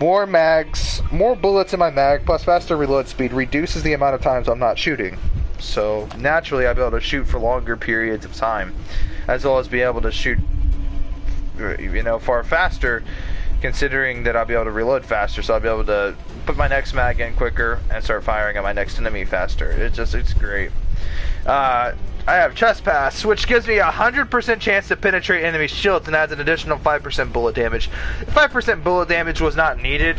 more mags, more bullets in my mag, plus faster reload speed reduces the amount of times I'm not shooting. So, naturally, I'll be able to shoot for longer periods of time, as well as be able to shoot, you know, far faster, considering that I'll be able to reload faster, so I'll be able to put my next mag in quicker and start firing at my next enemy faster. It's great. I have chest pass, which gives me a 100% chance to penetrate enemy shields and adds an additional 5% bullet damage. 5% bullet damage was not needed,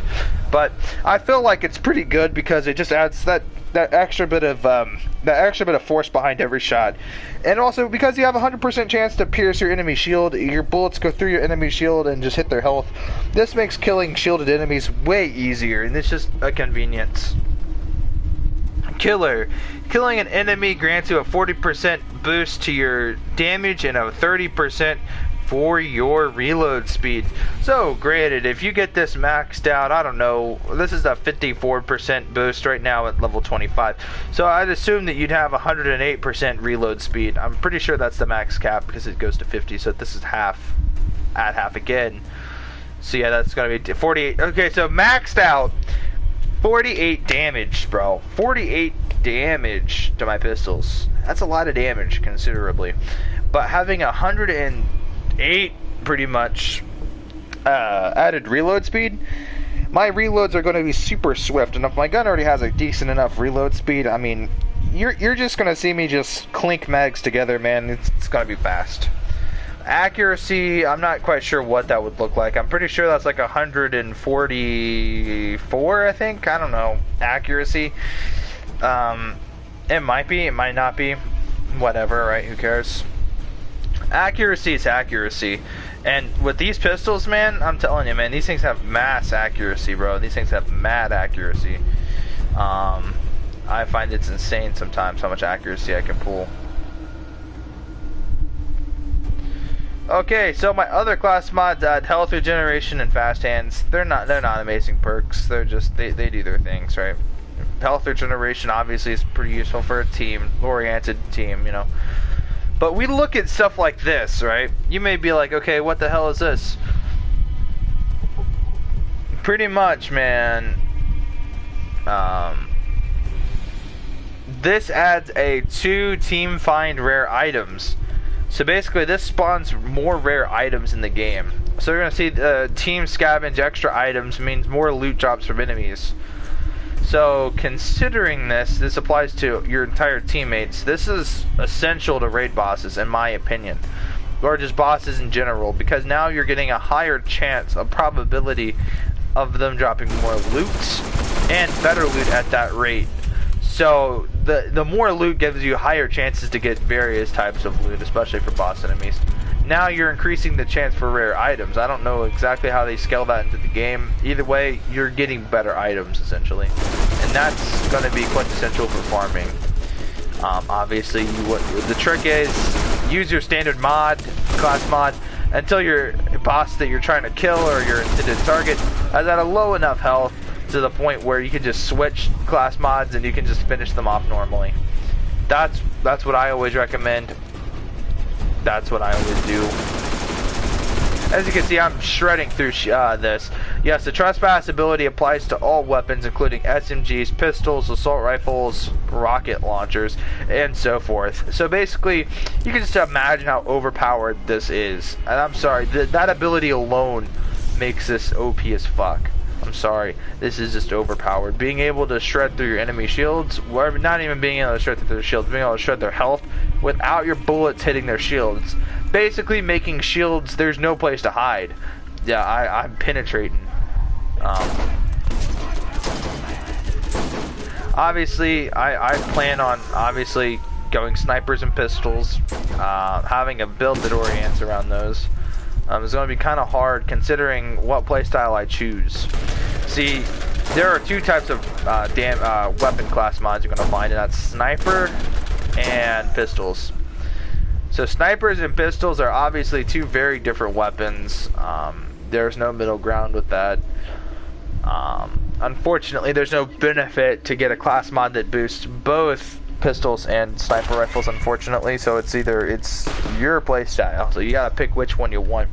but I feel like it's pretty good because it just adds that extra bit of force behind every shot. And also because you have a 100% chance to pierce your enemy shield, your bullets go through your enemy shield and just hit their health. This makes killing shielded enemies way easier, and it's just a convenience. Killer. Killing an enemy grants you a 40% boost to your damage and a 30% for your reload speed. So, granted, if you get this maxed out, I don't know, this is a 54% boost right now at level 25. So I'd assume that you'd have 108% reload speed. I'm pretty sure that's the max cap because it goes to 50, so this is half. Add half again. So yeah, that's going to be 48. Okay, so maxed out. 48 damage, bro. 48 damage to my pistols. That's a lot of damage, considerably. But having 108, pretty much, added reload speed, my reloads are going to be super swift. And if my gun already has a decent enough reload speed, I mean, you're just going to see me just clink mags together, man. It's going to be fast. Accuracy, I'm not quite sure what that would look like. I'm pretty sure that's like 144, I think. I don't know. Accuracy. It might be, it might not be. Whatever, right? Who cares? Accuracy is accuracy. And with these pistols, man, I'm telling you, man, these things have mass accuracy, bro. These things have mad accuracy. I find it's insane sometimes how much accuracy I can pull. Okay, so my other class mods add health regeneration and fast hands. They're not amazing perks. They're just they do their things, right? Health regeneration obviously is pretty useful for a team-oriented team, you know. But we look at stuff like this, right? You may be like, okay, what the hell is this? Pretty much, man. This adds a 2 team find rare items. So basically, this spawns more rare items in the game. So you're going to see team scavenge extra items means more loot drops from enemies. So considering this applies to your entire teammates. This is essential to raid bosses, in my opinion. Or just bosses in general. Because now you're getting a higher chance, a probability of them dropping more loot and better loot at that rate. So the more loot gives you higher chances to get various types of loot, especially for boss enemies. Now you're increasing the chance for rare items. I don't know exactly how they scale that into the game. Either way, you're getting better items essentially, and that's going to be quintessential for farming. Obviously, what the trick is, use your standard mod, class mod, until your boss that you're trying to kill or your intended target is at a low enough health to the point where you can just switch class mods and you can just finish them off normally. That's what I always recommend. That's what I always do. As you can see, I'm shredding through this. Yes, the trespass ability applies to all weapons, including SMGs, pistols, assault rifles, rocket launchers, and so forth. So basically, you can just imagine how overpowered this is. And I'm sorry, that ability alone makes this OP as fuck. I'm sorry, this is just overpowered. Being able to shred through your enemy shields, or not even being able to shred through their shields, being able to shred their health without your bullets hitting their shields. Basically making shields, there's no place to hide. Yeah, I'm penetrating. Obviously, I plan on obviously going snipers and pistols, having a build that orients around those. It's going to be kind of hard considering what playstyle I choose. See, there are two types of weapon class mods you're going to find, and that's sniper and pistols. So snipers and pistols are obviously two very different weapons. There's no middle ground with that. Unfortunately, there's no benefit to get a class mod that boosts both pistols and sniper rifles, unfortunately. So it's your playstyle, so you gotta pick which one you want.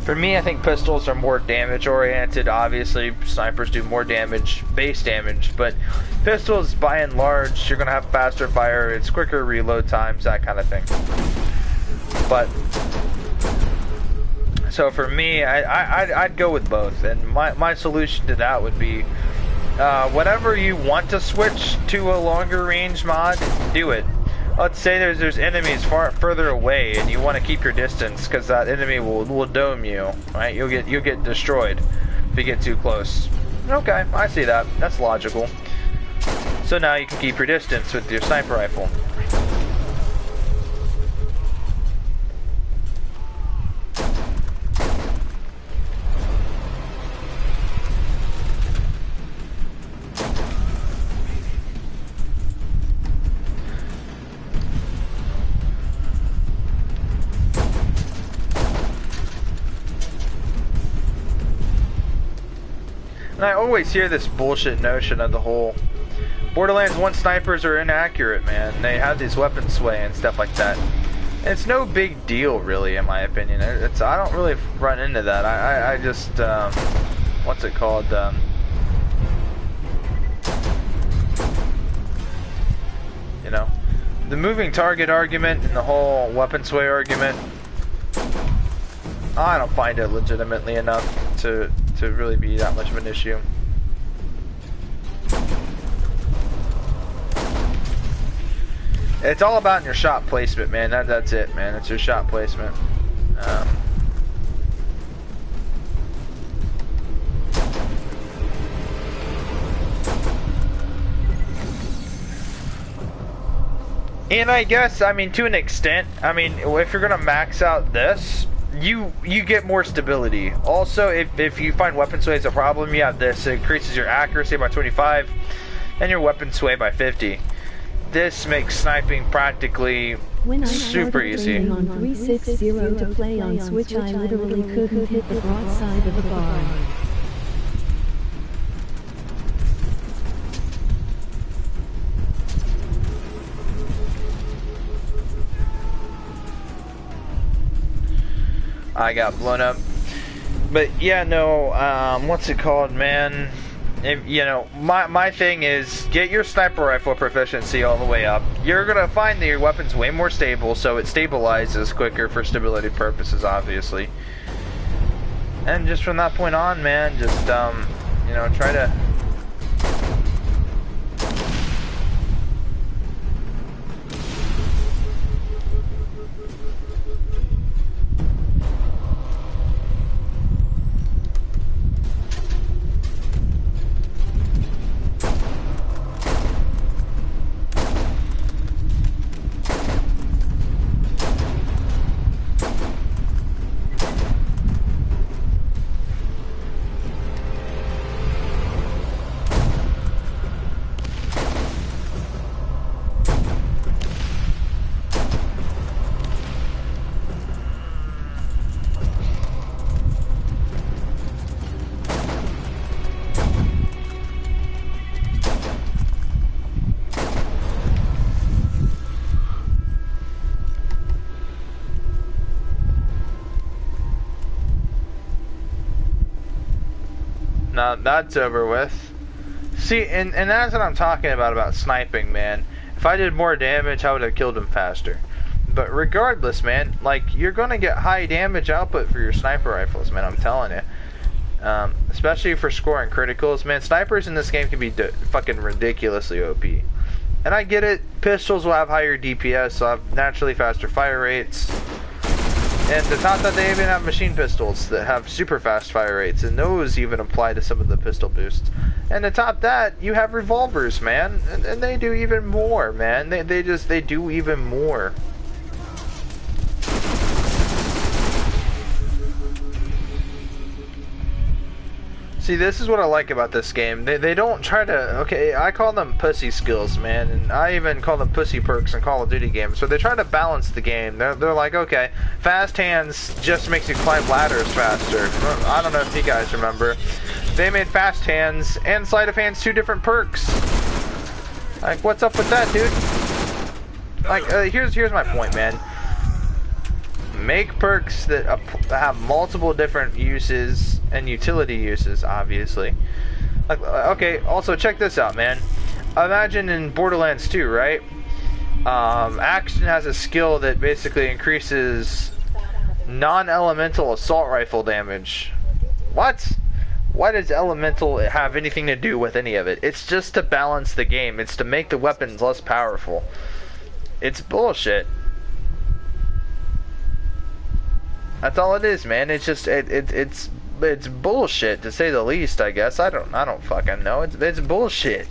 For me, I think pistols are more damage oriented. Obviously snipers do more damage, base damage, but pistols by and large, you're gonna have faster fire, it's quicker reload times, that kind of thing. But so for me, I'd go with both, and my solution to that would be whenever you want to switch to a longer range mod, do it. Let's say there's enemies further away and you want to keep your distance because that enemy will dome you, right? You'll get destroyed if you get too close. Okay, I see that. That's logical. So now you can keep your distance with your sniper rifle. And I always hear this bullshit notion of the whole Borderlands 1 snipers are inaccurate, man. They have these weapon sway and stuff like that. And it's no big deal, really, in my opinion. I don't really run into that. I just what's it called? You know, the moving target argument and the whole weapon sway argument. I don't find it legitimately enough to really be that much of an issue. It's all about your shot placement, man. That's it, man. It's your shot placement. And I guess, I mean, to an extent, I mean, if you're gonna max out this, you get more stability. Also, if you find weapon sway is a problem, you have this. It increases your accuracy by 25 and your weapon sway by 50. This makes sniping practically super easy. When I started on 360 to play on Switch, I literally couldn't hit the broadside of the bar. I got blown up. But yeah, no, what's it called, man? If, you know, my thing is get your sniper rifle proficiency all the way up. You're gonna find that your weapon's way more stable, so it stabilizes quicker for stability purposes, obviously. And just from that point on, man, just you know, try to Now that's over with. See, and that's what I'm talking about sniping, man. If I did more damage, I would have killed him faster. But regardless, man, like, you're gonna get high damage output for your sniper rifles, man, I'm telling you. Especially for scoring criticals, man. Snipers in this game can be fucking ridiculously OP. And I get it, pistols will have higher DPS, so have naturally faster fire rates. And it's not that they even have machine pistols that have super fast fire rates, and those even apply to some of the pistol boosts. And to top that, you have revolvers, man, and they do even more, man. They do even more. See, this is what I like about this game. They don't try to... Okay, I call them pussy skills, man. And I even call them pussy perks in Call of Duty games. So they try to balance the game. They're like, okay, fast hands just makes you climb ladders faster. I don't know if you guys remember. They made fast hands and sleight of hands 2 different perks. Like, what's up with that, dude? Like, here's my point, man. Make perks that have multiple different uses and utility uses, obviously. Like, okay, also check this out, man. Imagine in Borderlands 2, right? Action has a skill that basically increases non-elemental assault rifle damage. What? Why does elemental have anything to do with any of it? It's just to balance the game. It's to make the weapons less powerful. It's bullshit. That's all it is, man. It's just it's bullshit, to say the least, I guess. I don't fucking know. It's bullshit.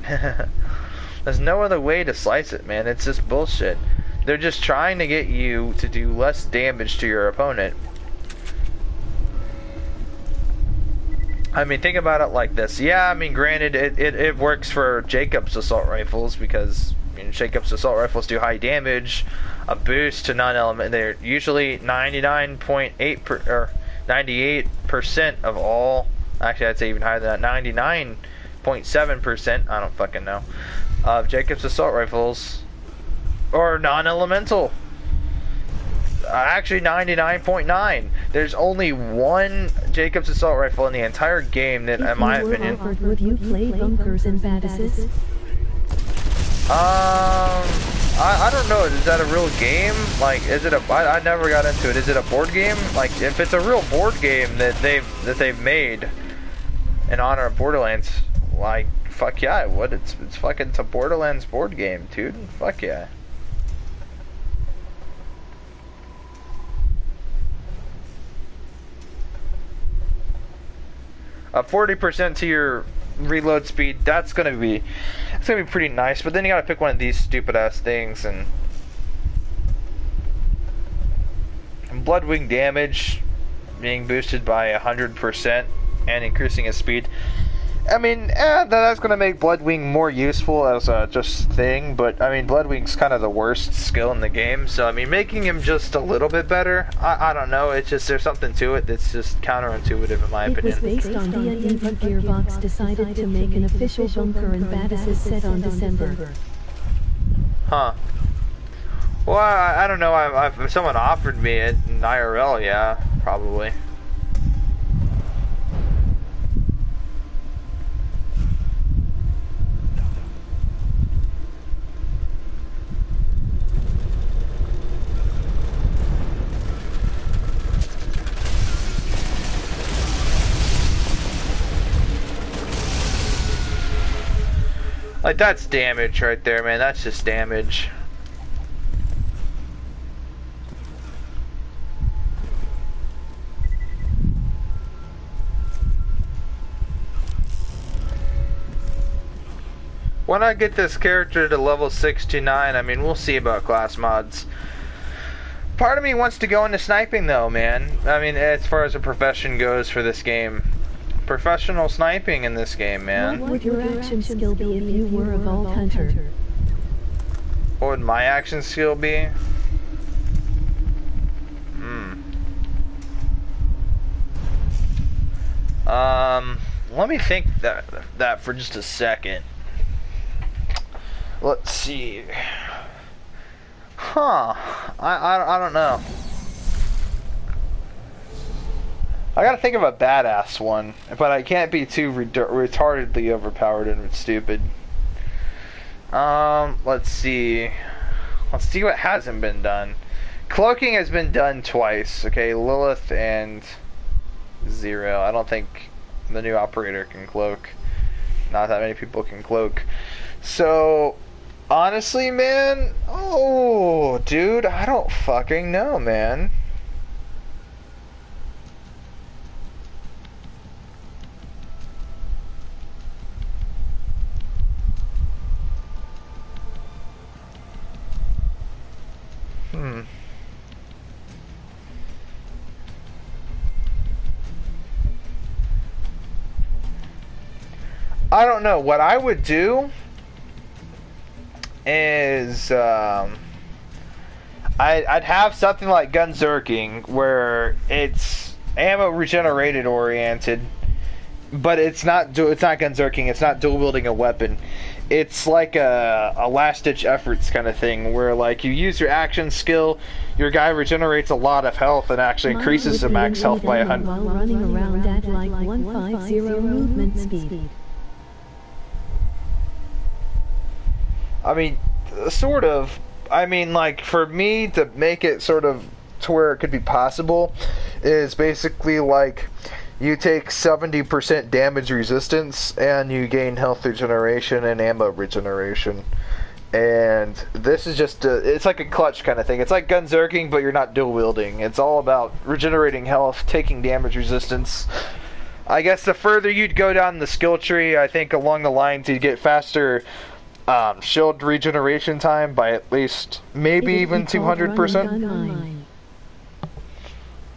There's no other way to slice it, man. It's just bullshit. They're just trying to get you to do less damage to your opponent. I mean, think about it like this. Yeah, I mean, granted, it works for Jacob's assault rifles because, I mean, Jacob's assault rifles do high damage, a boost to non-element. They're usually 99.8 or 98% of all. Actually, I'd say even higher than that. 99.7%. I don't fucking know. Of Jacob's assault rifles or non-elemental. Actually, 99.9. There's only one Jacob's assault rifle in the entire game that, in my opinion. Would you play bunkers and badass? I don't know. Is that a real game? Like, is it a? I never got into it. Is it a board game? Like, if it's a real board game that they've made in honor of Borderlands, like, fuck yeah, I would. It's a Borderlands board game, dude. Fuck yeah. A 40% to your reload speed, that's gonna be pretty nice, but then you gotta pick one of these stupid ass things. And Bloodwing damage being boosted by 100% and increasing its speed. I mean, that's gonna make Bloodwing more useful as a just thing, but I mean, Bloodwing's kind of the worst skill in the game, so I mean, making him just a little bit better, I don't know, it's just, there's something to it that's just counterintuitive in my opinion. It was based on D&D, but Gearbox decided to make an official bunker and badasses set on December. Huh. Well, I don't know, if someone offered me it in IRL, yeah, probably. Like, that's damage right there, man. That's just damage. When I get this character to level 69, I mean, we'll see about class mods. Part of me wants to go into sniping, though, man. I mean, as far as a profession goes for this game. Professional sniping in this game, man. What would your action skill be if you were a Vault Hunter? What would my action skill be? Let me think that for just a second. Let's see. Huh. I don't know. I gotta think of a badass one, but I can't be too retardedly overpowered and stupid. Let's see. Let's see what hasn't been done. Cloaking has been done twice. Okay, Lilith and Zero. I don't think the new operator can cloak. Not that many people can cloak. So, honestly, man, oh, dude, I don't fucking know, man. I don't know. What I would do is I'd have something like Gunzerking where it's ammo regenerated oriented, but it's not Gunzerking. It's not dual wielding a weapon. It's like a last ditch efforts kind of thing where like you use your action skill, your guy regenerates a lot of health and actually increases the max health by 100. While running around at like 150 movement speed. I mean, sort of. I mean, like, for me to make it sort of to where it could be possible is basically like you take 70% damage resistance and you gain health regeneration and ammo regeneration. And this is just it's like a clutch kind of thing. It's like Gunzerking, but you're not dual wielding. It's all about regenerating health, taking damage resistance. I guess the further you'd go down the skill tree, I think along the lines you'd get faster shield regeneration time by at least maybe even 200%.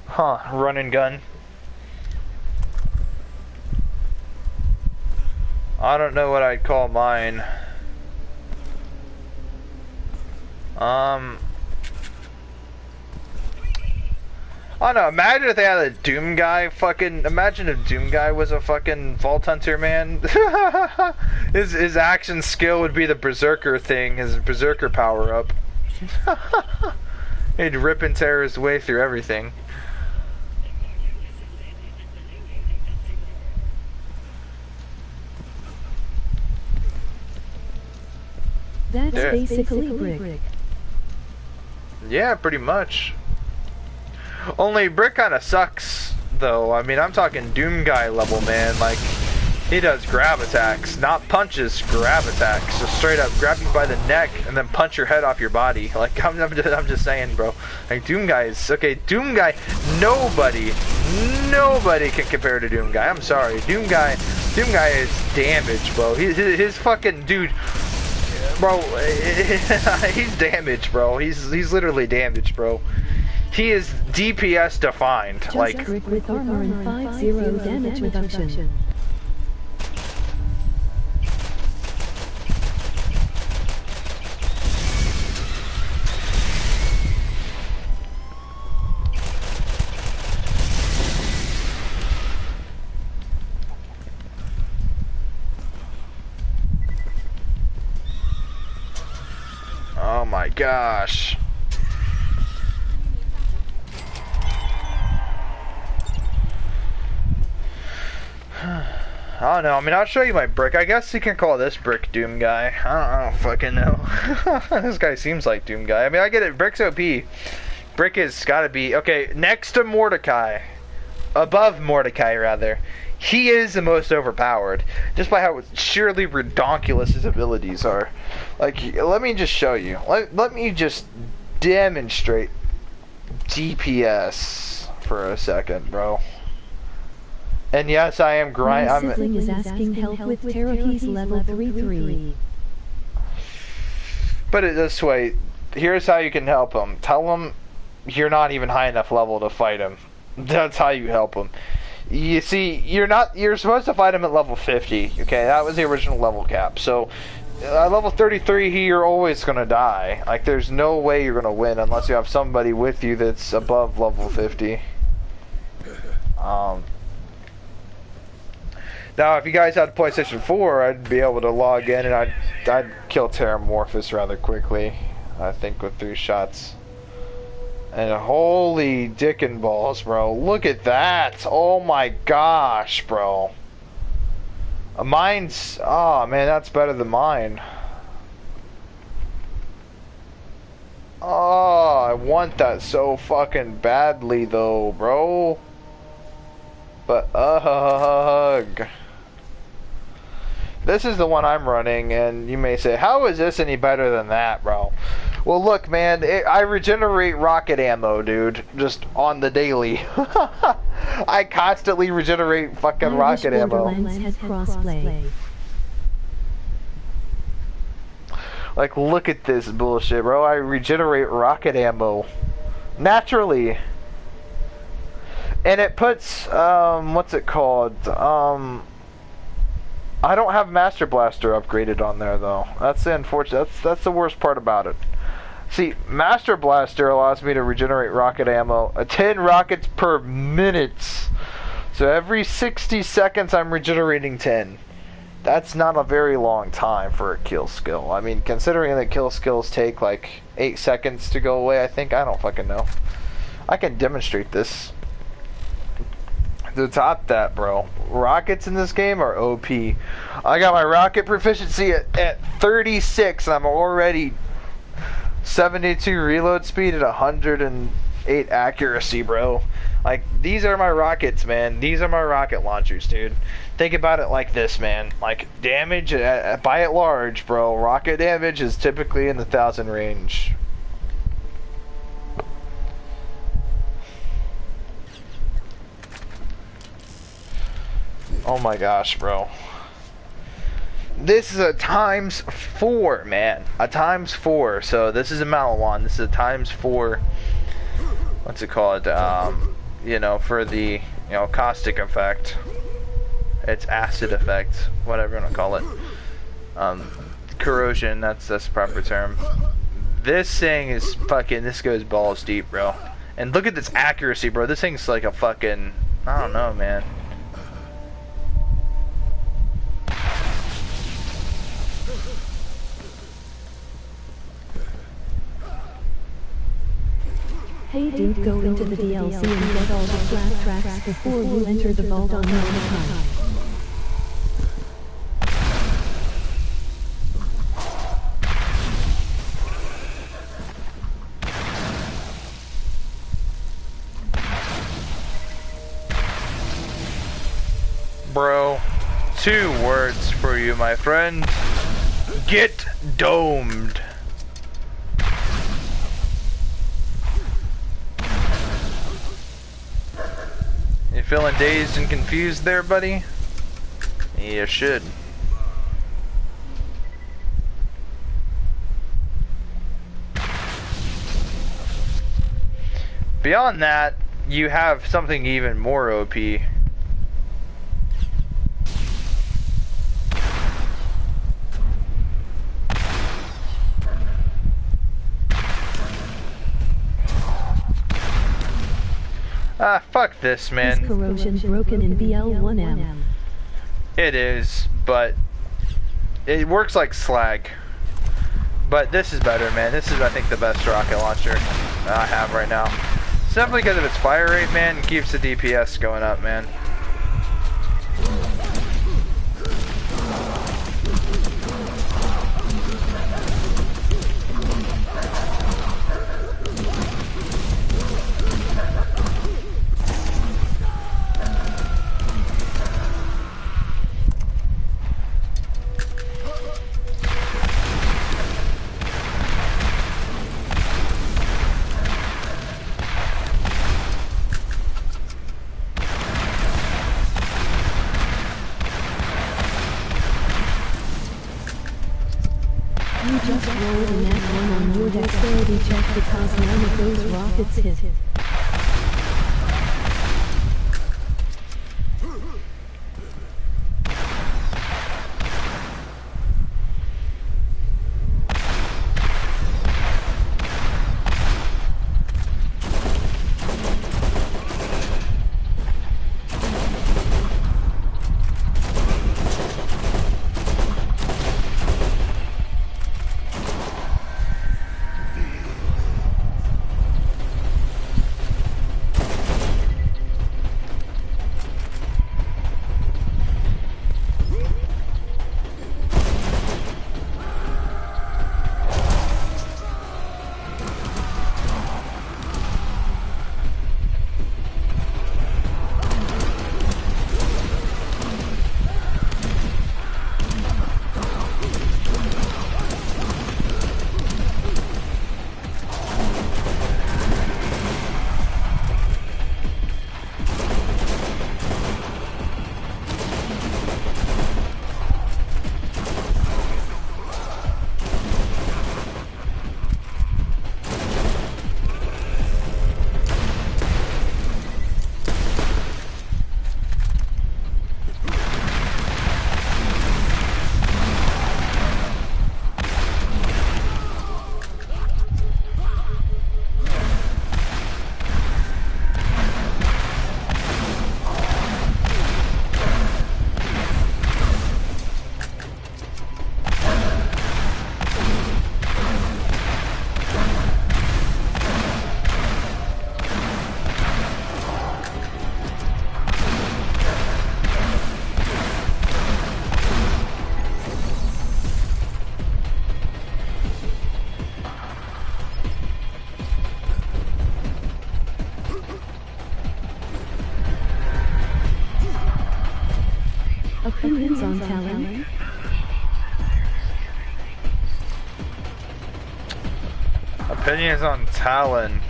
Huh, run and gun. I don't know what I'd call mine. I don't know, imagine if they had a Doom guy imagine if Doom guy was a fucking Vault Hunter, man. his action skill would be the Berserker thing, his Berserker power up. He'd rip and tear his way through everything. That's basically Brick. Yeah, pretty much. Only Brick kind of sucks, though. I mean, I'm talking Doom guy level, man. Like, he does grab attacks, not punches, grab attacks. Just straight up grab you by the neck and then punch your head off your body. Like, I'm just saying, bro. Like, Doom guy is, okay, Doom guy, nobody can compare to Doom guy. I'm sorry. Doom guy is damage, bro. His fucking, dude, bro, he's damaged, bro. He's literally damaged, bro. He is DPS defined. Just like Brick with armor and 5-0 damage reduction. oh my gosh. I don't know. I mean, I'll show you my Brick. I guess you can call this Brick Doom guy. I don't fucking know. This guy seems like Doom guy. I mean, I get it. Brick's OP. Brick has got to be okay. Next to Mordecai, above Mordecai rather. He is the most overpowered, just by how sheerly redonkulous his abilities are. Like, let me just show you. Let me just demonstrate DPS for a second, bro. And yes, I am My sibling is asking help with Teraki's level 3-3. Put it this way, here's how you can help him. Tell him you're not even high enough level to fight him. That's how you help him. You see, you're supposed to fight him at level 50, okay? That was the original level cap. So, at level 33, you're always gonna die. Like, there's no way you're gonna win unless you have somebody with you that's above level 50. Now, if you guys had PlayStation 4, I'd be able to log in and I'd kill Terramorphous rather quickly. I think with 3 shots. And holy dick and balls, bro. Look at that. Oh my gosh, bro. Mine's... Oh, man, that's better than mine. Oh, I want that so fucking badly, though, bro. But, ugh. This is the one I'm running, and you may say, how is this any better than that, bro? Well, look, man, I regenerate rocket ammo, dude, just on the daily. I constantly regenerate fucking rocket ammo. Borderlands had crossplay. Like, look at this bullshit, bro. I regenerate rocket ammo. Naturally. And it puts, what's it called? I don't have Master Blaster upgraded on there, though. That's the unfortunate, that's the worst part about it. See, Master Blaster allows me to regenerate rocket ammo 10 rockets per minute. So every 60 seconds I'm regenerating 10. That's not a very long time for a kill skill. I mean, considering that kill skills take like 8 seconds to go away, I think. I don't fucking know. I can demonstrate this. To top that, bro. Rockets in this game are OP. I got my rocket proficiency at 36, and I'm already 72 reload speed at 108 accuracy, bro. Like, these are my rockets, man. These are my rocket launchers, dude. Think about it like this, man. Like, damage, by and large, bro, rocket damage is typically in the 1,000 range. Oh my gosh, bro. This is a ×4, man. A ×4. So this is a Malawan. This is a ×4. What's it called? You know, for the, caustic effect. It's acid effect. Whatever you want to call it. Corrosion, that's the proper term. This thing is fucking, this goes balls deep, bro. And look at this accuracy, bro. This thing's like a fucking, I don't know, man. Hey dude, go into the DLC and get all the flat tracks before you enter the vault on Mordecai. Bro, 2 words for you, my friend. Get domed. You feeling dazed and confused there, buddy? You should. Beyond that, you have something even more OP. Ah, fuck this, man. Is corrosion broken in BL1M? It is, but it works like slag. But this is better, man. This is, I think, the best rocket launcher I have right now. Simply because of its fire rate, man. It keeps the DPS going up, man. You just rolled a nat 1 on your dexterity check because none of those rockets hit. Opinions on Talon? Opinions on Talon.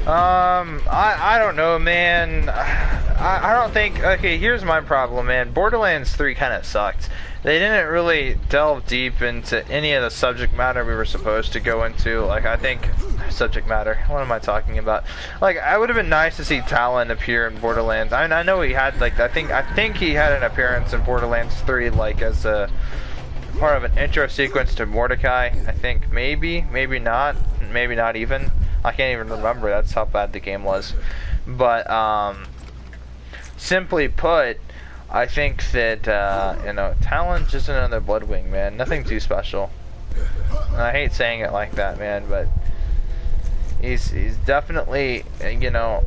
I don't know, man. I don't think. Okay, here's my problem, man. Borderlands 3 kind of sucked. They didn't really delve deep into any of the subject matter we were supposed to go into. Like, I think subject matter. What am I talking about? Like, I would have been nice to see Talon appear in Borderlands. I mean, I know he had like I think he had an appearance in Borderlands 3, like as a part of an intro sequence to Mordecai. I think maybe not even. I can't even remember. That's how bad the game was. But simply put, I think that you know, Talon's just another Bloodwing, man. Nothing too special. And I hate saying it like that, man, but he's definitely, you know,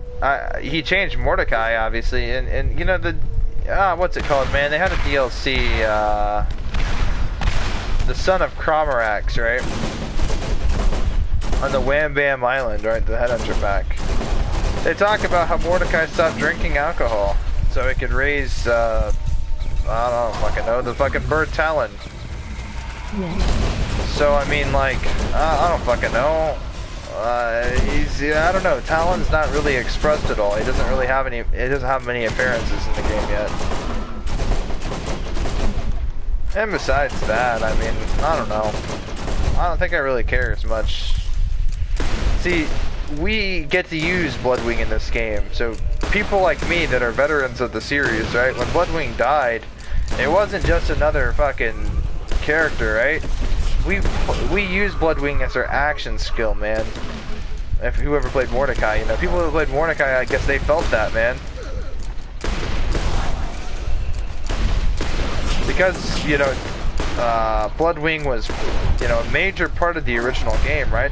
he changed Mordecai obviously, and you know the what's it called, man? They had a DLC, the Son of Cromarax, right? On the Wham Bam Island, right? The Headhunter pack. They talk about how Mordecai stopped drinking alcohol so he could raise, I don't fucking know, the fucking bird Talon. Yeah. So, I mean, like, I don't fucking know. I don't know, Talon's not really expressed at all. He doesn't really have any, he doesn't have many appearances in the game yet. And besides that, I mean, I don't know. I don't think I really care as much. See, we get to use Bloodwing in this game, so people like me that are veterans of the series, right? When Bloodwing died, it wasn't just another fucking character, right? We use Bloodwing as our action skill, man. If whoever played Mordecai, you know, people who played Mordecai, I guess they felt that, man. Because, you know, Bloodwing was, you know, a major part of the original game, right?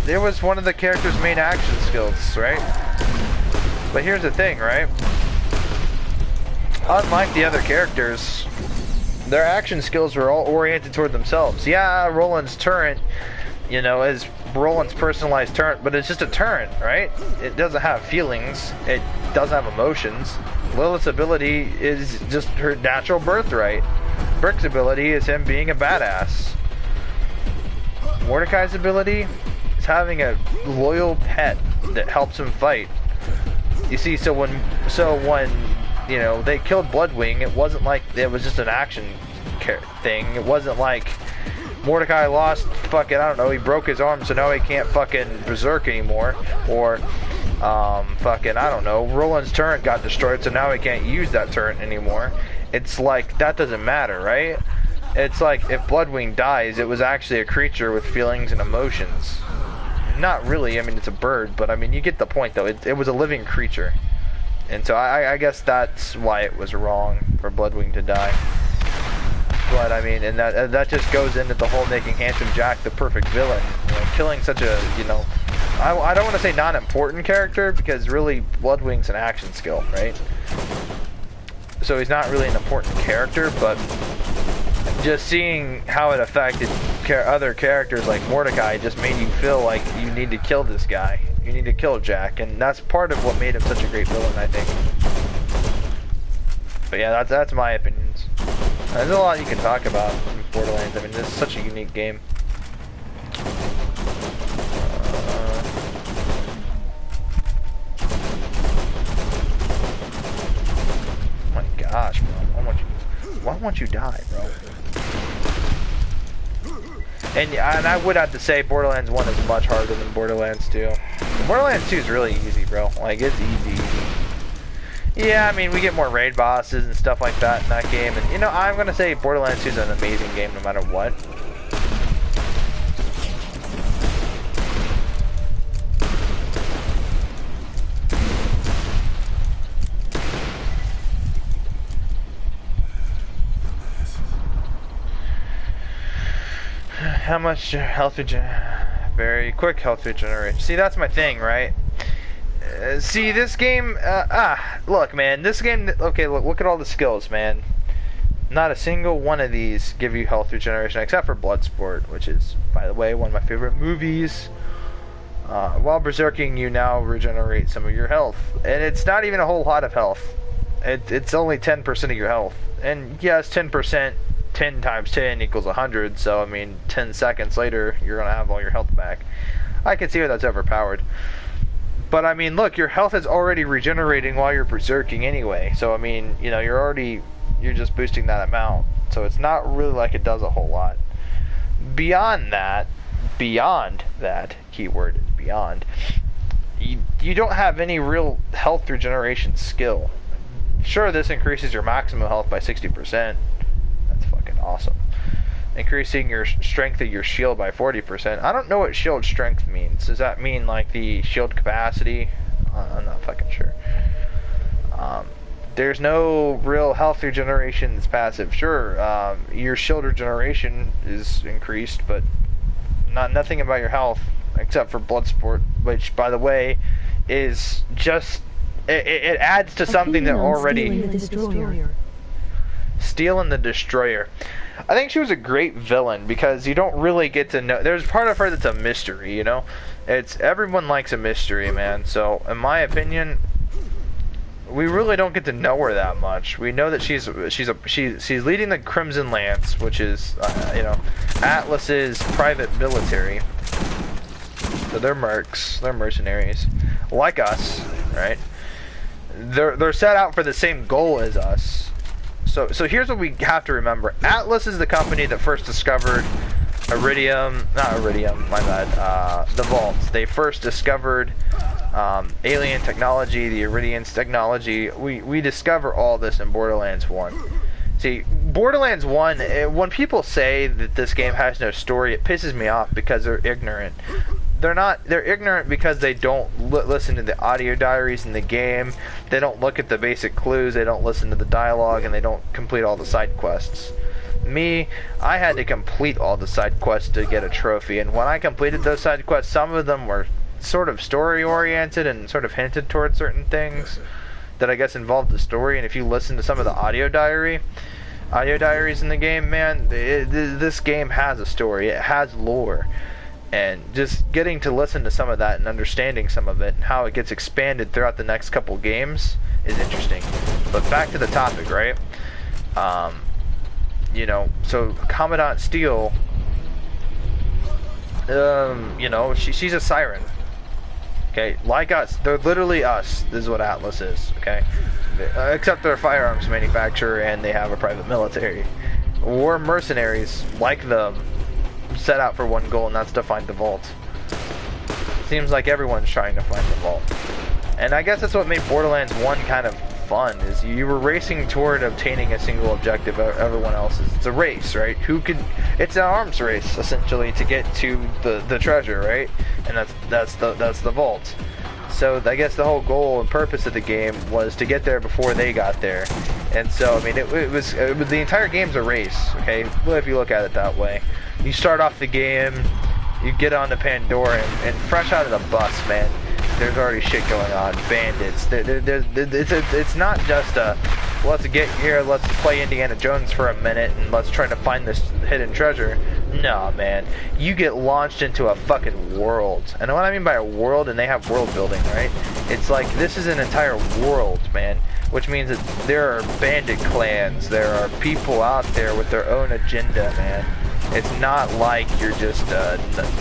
It was one of the character's main action skills, right? But here's the thing, right? Unlike the other characters, their action skills were all oriented toward themselves. Yeah, Roland's turret, you know, is Roland's personalized turret, but it's just a turret, right? It doesn't have feelings. It doesn't have emotions. Lilith's ability is just her natural birthright. Brick's ability is him being a badass. Mordecai's ability is having a loyal pet that helps him fight. You see, so when you know, they killed Bloodwing, it wasn't like it was just an action thing. It wasn't like Mordecai lost fucking, I don't know, he broke his arm, so now he can't fucking berserk anymore, or fucking, I don't know, Roland's turret got destroyed, so now he can't use that turret anymore. It's like, that doesn't matter, right? It's like, if Bloodwing dies, it was actually a creature with feelings and emotions. Not really, I mean, it's a bird, but I mean, you get the point, though. It was a living creature. And so I guess that's why it was wrong for Bloodwing to die. But I mean, and that just goes into the whole making Handsome Jack the perfect villain. You know, killing such a, you know, I don't want to say non-important character, because really Bloodwing's an action skill, right? So he's not really an important character, but just seeing how it affected other characters like Mordecai just made you feel like you need to kill this guy. You need to kill Jack, and that's part of what made him such a great villain, I think. But yeah, that's my opinions. There's a lot you can talk about in Borderlands. I mean, this is such a unique game. Oh my gosh, bro. Why won't you die, bro? And I would have to say Borderlands 1 is much harder than Borderlands 2. Borderlands 2 is really easy, bro. Like, it's easy. Yeah, I mean, we get more raid bosses and stuff like that in that game. And, you know, I'm going to say Borderlands 2 is an amazing game no matter what. How much health very quick health regeneration. See, that's my thing, right? See, this game, look, man, this game, okay, look at all the skills, man. Not a single one of these give you health regeneration, except for Bloodsport, which is, by the way, one of my favorite movies. While berserking, you now regenerate some of your health. And it's not even a whole lot of health. It's only 10% of your health. And yes, 10%, 10 times 10 equals 100, so I mean, 10 seconds later, you're gonna have all your health back. I can see why that's overpowered. But I mean, look, your health is already regenerating while you're berserking anyway, so I mean, you know, you're just boosting that amount. So it's not really like it does a whole lot. Beyond that, keyword is beyond, you don't have any real health regeneration skill. Sure, this increases your maximum health by 60%. That's fucking awesome. Increasing your strength of your shield by 40%. I don't know what shield strength means. Does that mean like the shield capacity? I'm not fucking sure. There's no real health regeneration that's passive. Sure, your shield regeneration is increased, but nothing about your health except for Bloodsport, which, by the way, is just it adds to something that already. Stealing the Destroyer. I think she was a great villain because you don't really get to know. There's part of her that's a mystery, you know. It's everyone likes a mystery, man. So, in my opinion, we really don't get to know her that much. We know that she's leading the Crimson Lance, which is you know, Atlas's private military. So they're mercs, they're mercenaries, like us, right? They're set out for the same goal as us. So here's what we have to remember. Atlas is the company that first discovered the vaults. They first discovered alien technology, the Iridian's technology. We discover all this in Borderlands 1. See, Borderlands 1, when people say that this game has no story, it pisses me off because they're ignorant. They're ignorant because they don't listen to the audio diaries in the game, they don't look at the basic clues, they don't listen to the dialogue, and they don't complete all the side quests. Me, I had to complete all the side quests to get a trophy, and when I completed those side quests, some of them were sort of story oriented and sort of hinted towards certain things that I guess involved the story. And if you listen to some of the audio diaries in the game, man, this game has a story, it has lore. And just getting to listen to some of that and understanding some of it and how it gets expanded throughout the next couple games is interesting. But back to the topic, right? You know, so Commandant Steele, you know, she's a siren. Okay, like us, they're literally us. This is what Atlas is. Okay, except they're a firearms manufacturer and they have a private military. We're mercenaries like them, set out for one goal, and that's to find the vault. Seems like everyone's trying to find the vault. And I guess that's what made Borderlands 1 kind of fun, is you were racing toward obtaining a single objective. Everyone else is. It's a race, right? It's an arms race, essentially, to get to the treasure, right? And that's the vault. So I guess the whole goal and purpose of the game was to get there before they got there. And so, I mean, it was the entire game's a race, okay? Well, if you look at it that way. You start off the game, you get onto Pandora, and fresh out of the bus, man, there's already shit going on. Bandits. It's not just a, let's get here, let's play Indiana Jones for a minute, and let's try to find this hidden treasure. No, man. You get launched into a fucking world. And what I mean by a world, and they have world building, right? It's like, this is an entire world, man. Which means that there are bandit clans, there are people out there with their own agenda, man. It's not like you're just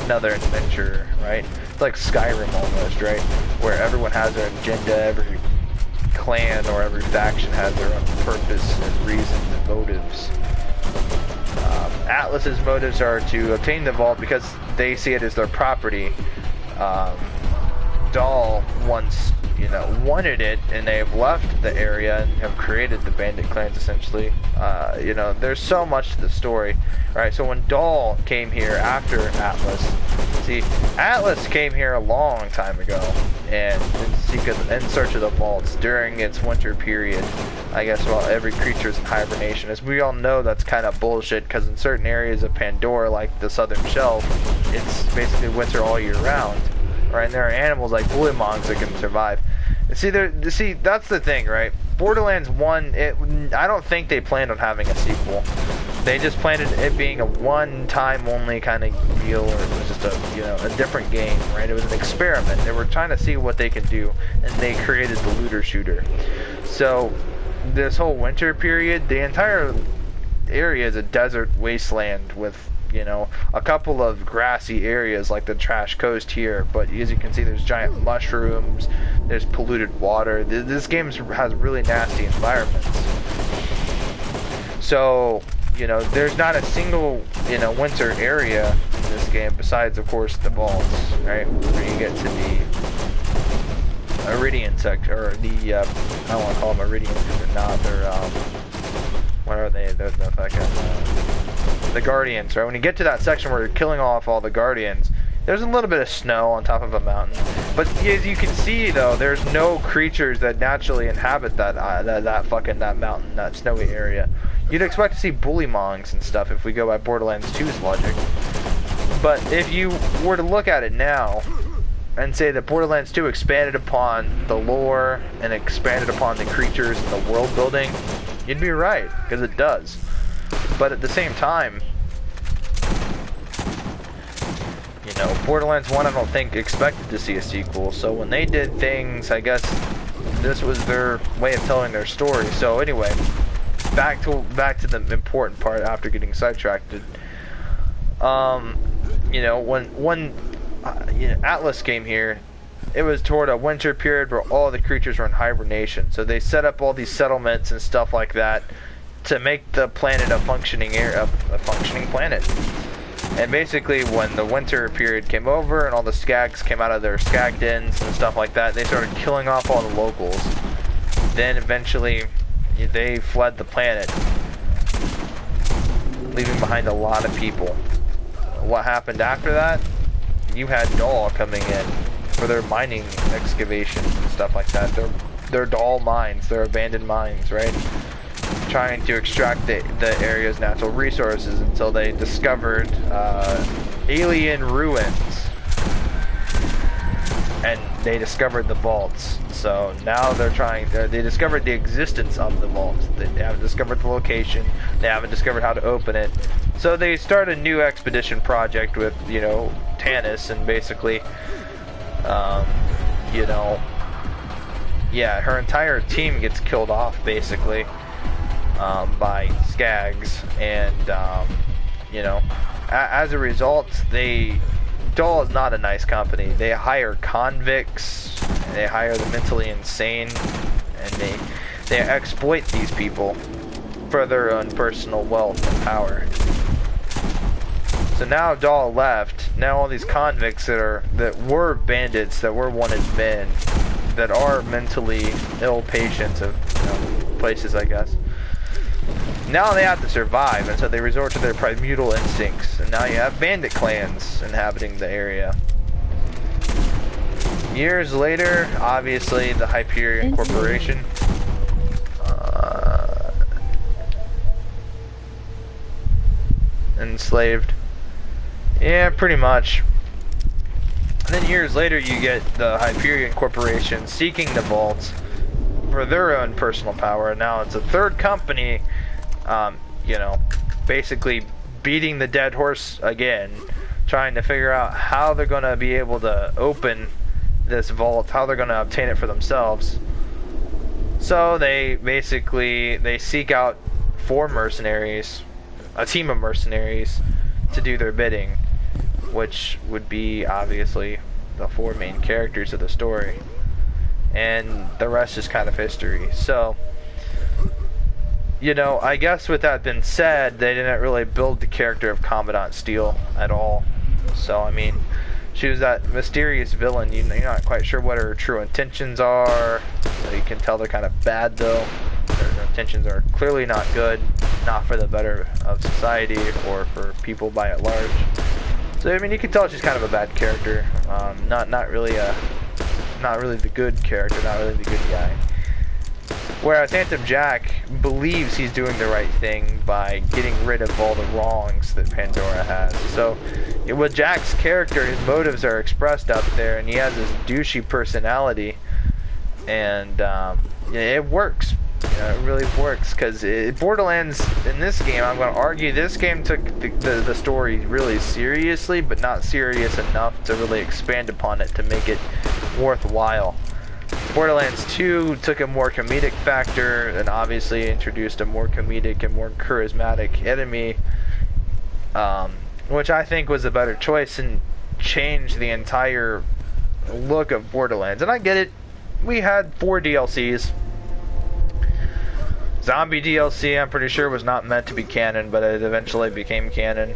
another adventure, right? It's like Skyrim almost, right? Where everyone has their agenda, every clan or every faction has their own purpose and reasons and motives. Atlas's motives are to obtain the vault because they see it as their property. Dahl once, you know, wanted it, and they've left the area and have created the bandit clans, essentially. You know, there's so much to the story, right? So when Dahl came here after Atlas, see, Atlas came here a long time ago, and in search of the vaults during its winter period, I guess, while every creature's in hibernation. As we all know, that's kind of bullshit, because in certain areas of Pandora, like the southern shelf, it's basically winter all year round. Right, and there are animals like bullymons that can survive. See, that's the thing, right? Borderlands 1, I don't think they planned on having a sequel. They just planned it being a one-time only kind of deal, or it was just a, you know, a different game, right? It was an experiment. They were trying to see what they could do, and they created the looter shooter. So, this whole winter period, the entire area is a desert wasteland with, you know, a couple of grassy areas like the Trash Coast here, but as you can see, there's giant mushrooms, there's polluted water. This game has really nasty environments. So, you know, there's not a single, you know, winter area in this game besides, of course, the vaults, right? Where you get to the Iridian sector, or the, I don't want to call them Iridian because they're not, they're, what are they? They're the fucking, the Guardians, right? When you get to that section where you're killing off all the Guardians, there's a little bit of snow on top of a mountain. But as you can see, though, there's no creatures that naturally inhabit that mountain, that snowy area. You'd expect to see bullymongs and stuff if we go by Borderlands 2's logic. But if you were to look at it now and say that Borderlands 2 expanded upon the lore and expanded upon the creatures and the world building, you'd be right, because it does. But at the same time, you know, Borderlands 1 I don't think expected to see a sequel, so when they did things, I guess this was their way of telling their story. So anyway, back to the important part after getting sidetracked. You know, when you know, Atlas came here, it was toward a winter period where all the creatures were in hibernation. So they set up all these settlements and stuff like that to make the planet a functioning planet. And basically, when the winter period came over and all the skags came out of their skag dens and stuff like that, they started killing off all the locals. Then eventually, they fled the planet, leaving behind a lot of people. What happened after that? You had Dahl coming in for their mining excavations and stuff like that. They're Dahl mines, they're abandoned mines, right? Trying to extract the area's natural resources until they discovered alien ruins, and they discovered the vaults. So now they discovered the existence of the vaults. They haven't discovered the location, they haven't discovered how to open it. So they start a new expedition project with, you know, Tannis, and basically, you know, yeah, her entire team gets killed off, basically. By skags, and you know, as a result, Dahl is not a nice company. They hire convicts, they hire the mentally insane, and they exploit these people for their own personal wealth and power. So now Dahl left. Now all these convicts that were bandits, that were wanted men, that are mentally ill patients of, you know, places, I guess. Now they have to survive, and so they resort to their primeval instincts. And now you have bandit clans inhabiting the area. Years later, obviously, the Hyperion Corporation enslaved. Yeah, pretty much. And then years later, you get the Hyperion Corporation seeking the vaults for their own personal power. Now it's a third company, you know, basically beating the dead horse again, trying to figure out how they're going to be able to open this vault, how they're going to obtain it for themselves. So they seek out 4 mercenaries, a team of mercenaries, to do their bidding, which would be obviously the 4 main characters of the story. And the rest is kind of history. So, you know, I guess with that being said, they didn't really build the character of Commandant Steele at all. So, I mean, she was that mysterious villain. You're not quite sure what her true intentions are. You can tell they're kind of bad, though. Their intentions are clearly not good, not for the better of society or for people by and large. So, I mean, you can tell she's kind of a bad character. Not really the good character, not really the good guy. Whereas Phantom Jack believes he's doing the right thing by getting rid of all the wrongs that Pandora has. So, with Jack's character, his motives are expressed out there, and he has this douchey personality, and it works. You know, it really works, because Borderlands, in this game, I'm going to argue, this game took the story really seriously, but not serious enough to really expand upon it to make it worthwhile. Borderlands 2 took a more comedic factor and obviously introduced a more comedic and more charismatic enemy, which I think was a better choice and changed the entire look of Borderlands. And I get it, we had 4 DLCs. Zombie DLC, I'm pretty sure, was not meant to be canon, but it eventually became canon.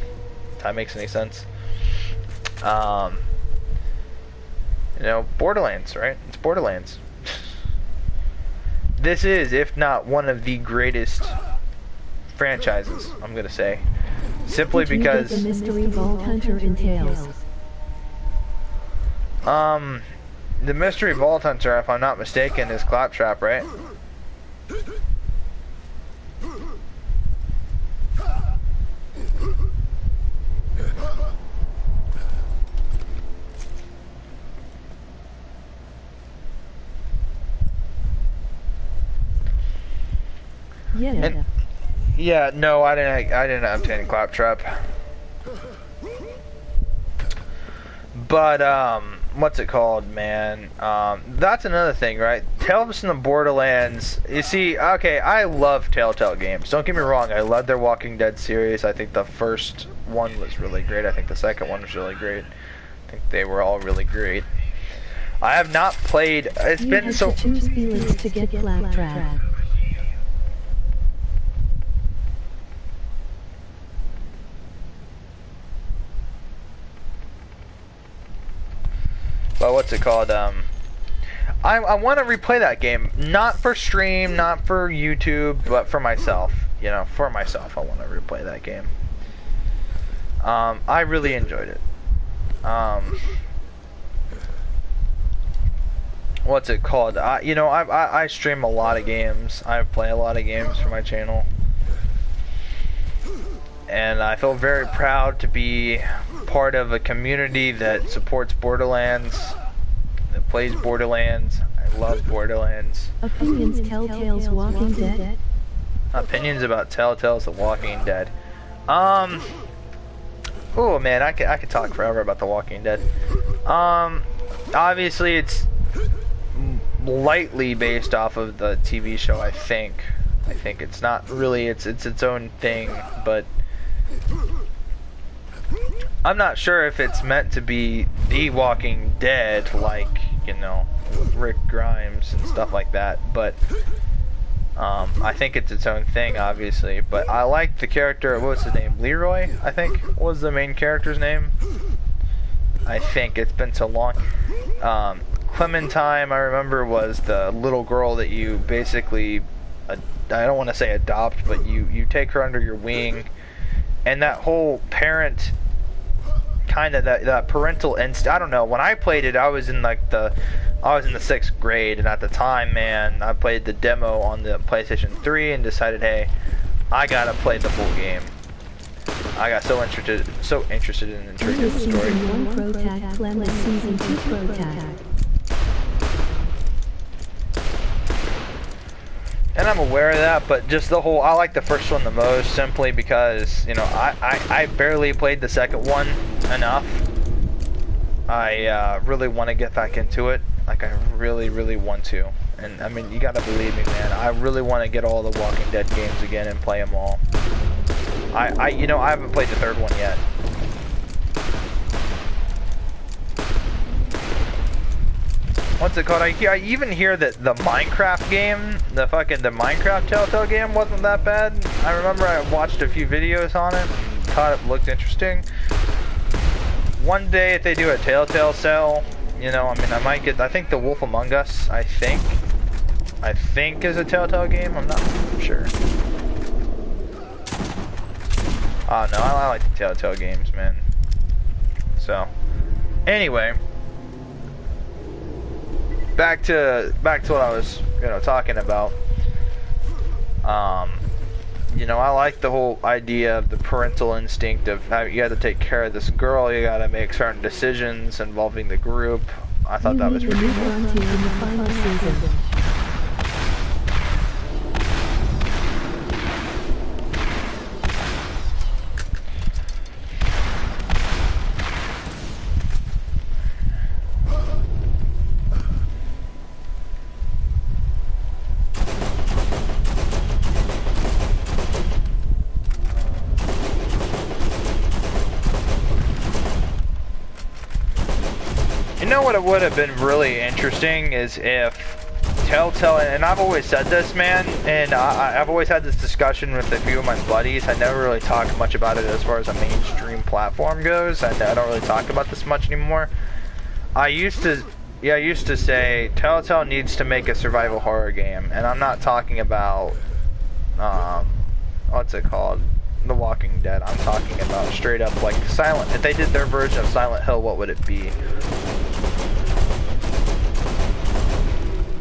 If that makes any sense. You know, Borderlands, right? It's Borderlands. This is, if not one of the greatest franchises, I'm gonna say. Simply because... the mystery Vault Hunter entails? The mystery Vault Hunter, if I'm not mistaken, is Claptrap, right? Yeah. And, yeah, no, I didn't obtain Claptrap. But what's it called, man? That's another thing, right? Tales from the Borderlands. You see, okay, I love Telltale games. Don't get me wrong, I love their Walking Dead series. I think the first one was really great. I think the second one was really great. I think they were all really great. I have not played. It's been so. To choose Felix to get Claptrap. But what's it called? I want to replay that game, not for stream, not for YouTube, but for myself. You know, for myself, I want to replay that game. I really enjoyed it. What's it called? You know, I stream a lot of games. I play a lot of games for my channel. And I feel very proud to be part of a community that supports Borderlands, that plays Borderlands. I love Borderlands. Opinions Telltale's Walking Dead? Opinions about Telltale's The Walking Dead. Oh man, I could talk forever about The Walking Dead. Obviously it's lightly based off of the TV show, I think. I think it's not really, it's its own thing, but I'm not sure if it's meant to be The Walking Dead, like, you know, Rick Grimes and stuff like that, but I think it's its own thing, obviously. But I like the character, what was his name? Leroy, I think, was the main character's name. I think, it's been so long. Clementine, I remember, was the little girl that you basically, I don't want to say adopt, but you take her under your wing. And that whole parent, kind of that parental instinct, I don't know, when I played it, I was in like the 6th grade, and at the time, man, I played the demo on the PlayStation 3 and decided, hey, I gotta play the full game. I got so interested in the story. Season 1 Pro Tag, Clement Season 2 Pro Tag. And I'm aware of that, but just the whole, I like the first one the most, simply because, you know, I barely played the second one enough. I really want to get back into it. Like, I really, really want to. And, I mean, you gotta believe me, man. I really want to get all the Walking Dead games again and play them all. You know, I haven't played the third one yet. What's it called? I even hear that the Minecraft game, the Minecraft Telltale game wasn't that bad. I remember I watched a few videos on it, thought it looked interesting. One day if they do a Telltale sale, you know, I mean, I might get, I think The Wolf Among Us, I think is a Telltale game, I'm not sure. Oh no, I like the Telltale games, man. So, anyway. Back to what I was, you know, talking about. You know, I like the whole idea of the parental instinct of how you got to take care of this girl. You got to make certain decisions involving the group. I thought that was pretty cool. know what it would have been really interesting is if Telltale, and I've always said this, man, and I've always had this discussion with a few of my buddies. I never really talk much about it as far as a mainstream platform goes. I don't really talk about this much anymore. I used to say Telltale needs to make a survival horror game, and I'm not talking about, what's it called? The Walking Dead. I'm talking about straight up like Silent. If they did their version of Silent Hill, what would it be?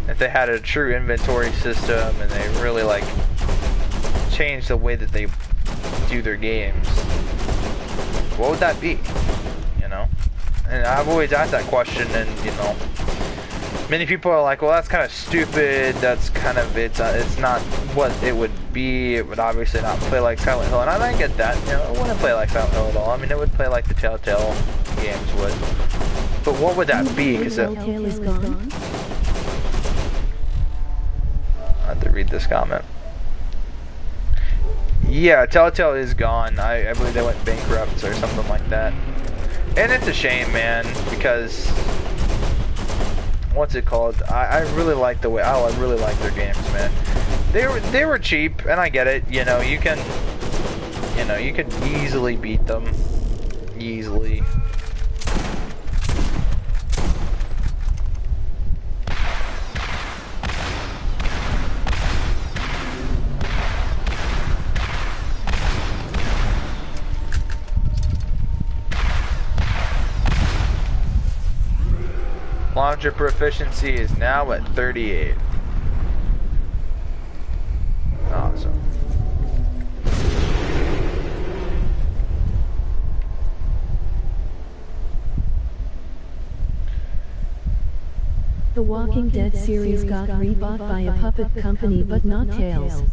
If they had a true inventory system and they really like changed the way that they do their games, what would that be? You know? And I've always asked that question, and you know, many people are like, well, that's kind of stupid, that's kind of, it's not what it would be, it would obviously not play like Silent Hill, and I get that, you know, it wouldn't play like Silent Hill at all. I mean, it would play like the Telltale games would. But what would that be? Because Telltale is gone. I have to read this comment. Yeah, Telltale is gone. I believe they went bankrupt or something like that. And it's a shame, man, because what's it called? I really like the way, I really like their games, man. They were cheap, and I get it. You know, you could easily beat them, easily. Launcher proficiency is now at 38. Awesome. The Walking Dead series got rebought by a puppet company, but not Tales.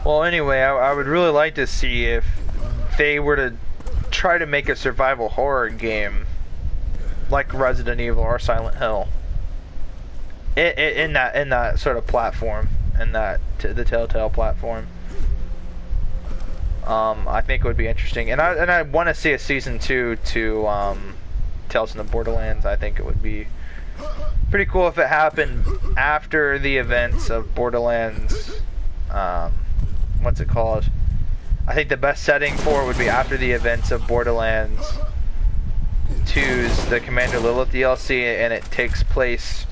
Well, anyway, I would really like to see if they were to try to make a survival horror game like Resident Evil or Silent Hill in that sort of platform, in that the Telltale platform. I think it would be interesting, and I want to see a season 2 to Tales from the Borderlands. I think it would be pretty cool if it happened after the events of Borderlands. What's it called? I think the best setting for it would be after the events of Borderlands 2's the Commander Lilith DLC, and it takes place,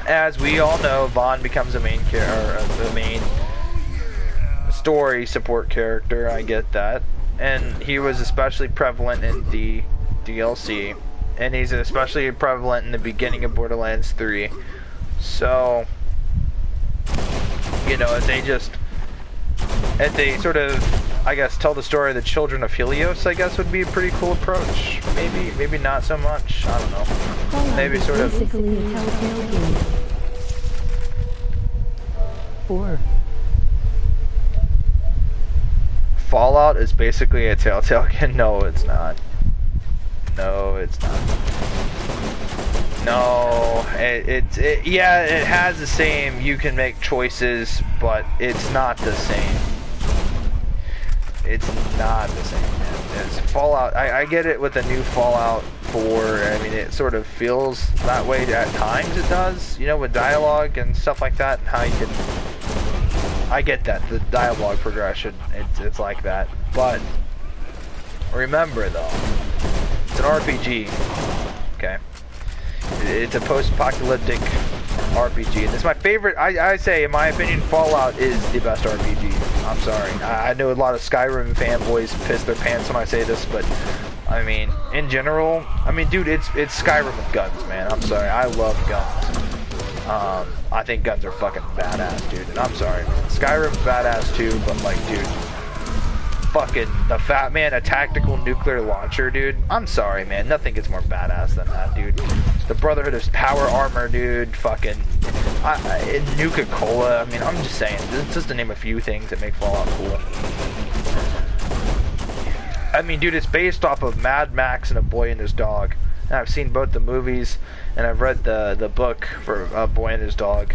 as we all know, Vaughn becomes the main the main story support character. I get that, and he was especially prevalent in the DLC, and he's especially prevalent in the beginning of Borderlands 3. So, you know, if they sort of, I guess, tell the story of the children of Helios, I guess would be a pretty cool approach. Maybe not so much. I don't know. Maybe sort of. Basically a Telltale game. 4. Fallout is basically a Telltale game. No, it's not. No, it's not. No, yeah, it has the same, you can make choices, but it's not the same. It's not the same, man. It's Fallout, I get it with the new Fallout 4, I mean, it sort of feels that way at times, it does, you know, with dialogue and stuff like that, and how you can, I get that, the dialogue progression, it's like that, but remember though, it's an RPG, okay? It's a post-apocalyptic RPG. It's my favorite. I say, in my opinion, Fallout is the best RPG. I'm sorry. I know a lot of Skyrim fanboys piss their pants when I say this, but I mean, in general, I mean, dude, it's Skyrim with guns, man. I'm sorry. I love guns. I think guns are fucking badass, dude. And I'm sorry, man. Skyrim's badass too, but like, dude, fucking the Fat Man, a tactical nuclear launcher, dude. I'm sorry, man. Nothing gets more badass than that, dude. The Brotherhood of Power Armor, dude. Fucking Nuka-Cola. I mean, I'm just saying. This is just to name a few things that make Fallout cool. I mean, dude, it's based off of Mad Max and A Boy and His Dog. And I've seen both the movies, and I've read the book for A Boy and His Dog.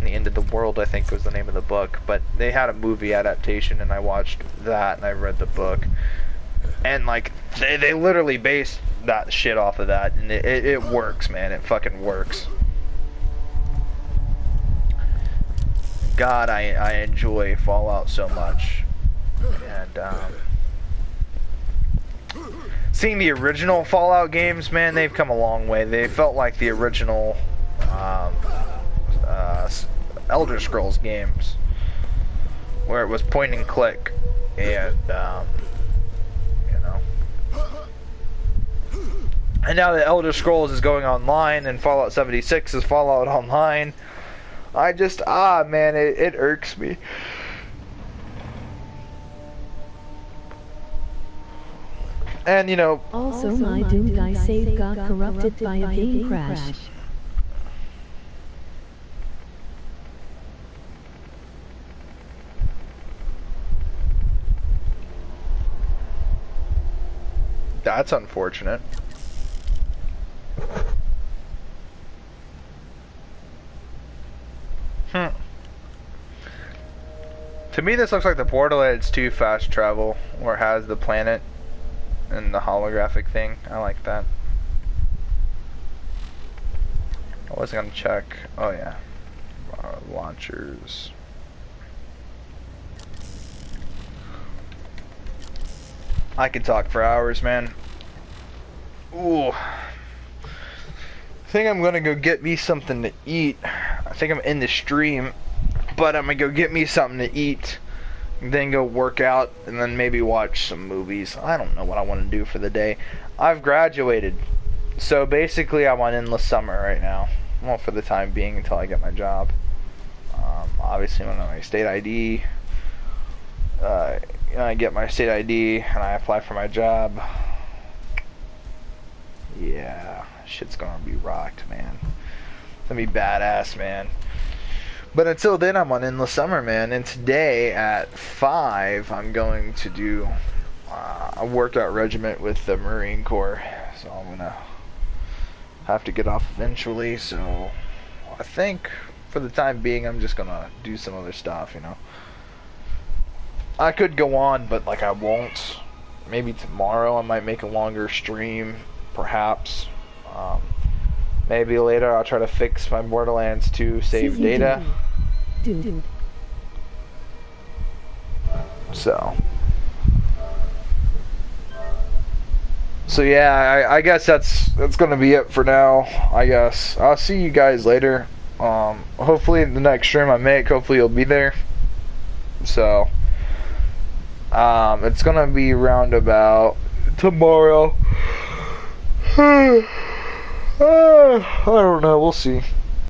the End of the World, I think was the name of the book. But they had a movie adaptation, and I watched that, and I read the book. And, like, they literally based that shit off of that, and it works, man. It fucking works. God, I enjoy Fallout so much. And, seeing the original Fallout games, man, they've come a long way. They felt like the original Elder Scrolls games, where it was point and click, and you know. And now that Elder Scrolls is going online, and Fallout 76 is Fallout Online, I just man, it irks me. And, you know... Also, my doomed I save got corrupted by a game crash. That's unfortunate. To me, this looks like the Borderlands 2 fast travel, where it has the planet and the holographic thing. I like that. I was gonna check. Oh yeah, launchers. I could talk for hours, man. Ooh. I think I'm gonna go get me something to eat. I think I'm in the stream, but I'm gonna go get me something to eat, then go work out, and then maybe watch some movies. I don't know what I want to do for the day. I've graduated, so basically I'm on endless summer right now. Well, for the time being, until I get my job. Obviously, when I state ID, I get my state ID and I apply for my job. Yeah, shit's gonna be rocked, man. It's gonna be badass, man. But until then, I'm on endless summer, man. And today at 5, I'm going to do a workout regimen with the Marine Corps. So I'm gonna have to get off eventually. So I think for the time being, I'm just gonna do some other stuff, you know. I could go on, but like I won't. Maybe tomorrow I might make a longer stream, perhaps. Maybe later I'll try to fix my Borderlands 2 save data. So yeah, I guess that's gonna be it for now. I guess I'll see you guys later. Hopefully the next stream I make, hopefully you'll be there. So it's gonna be round about tomorrow. I don't know, we'll see.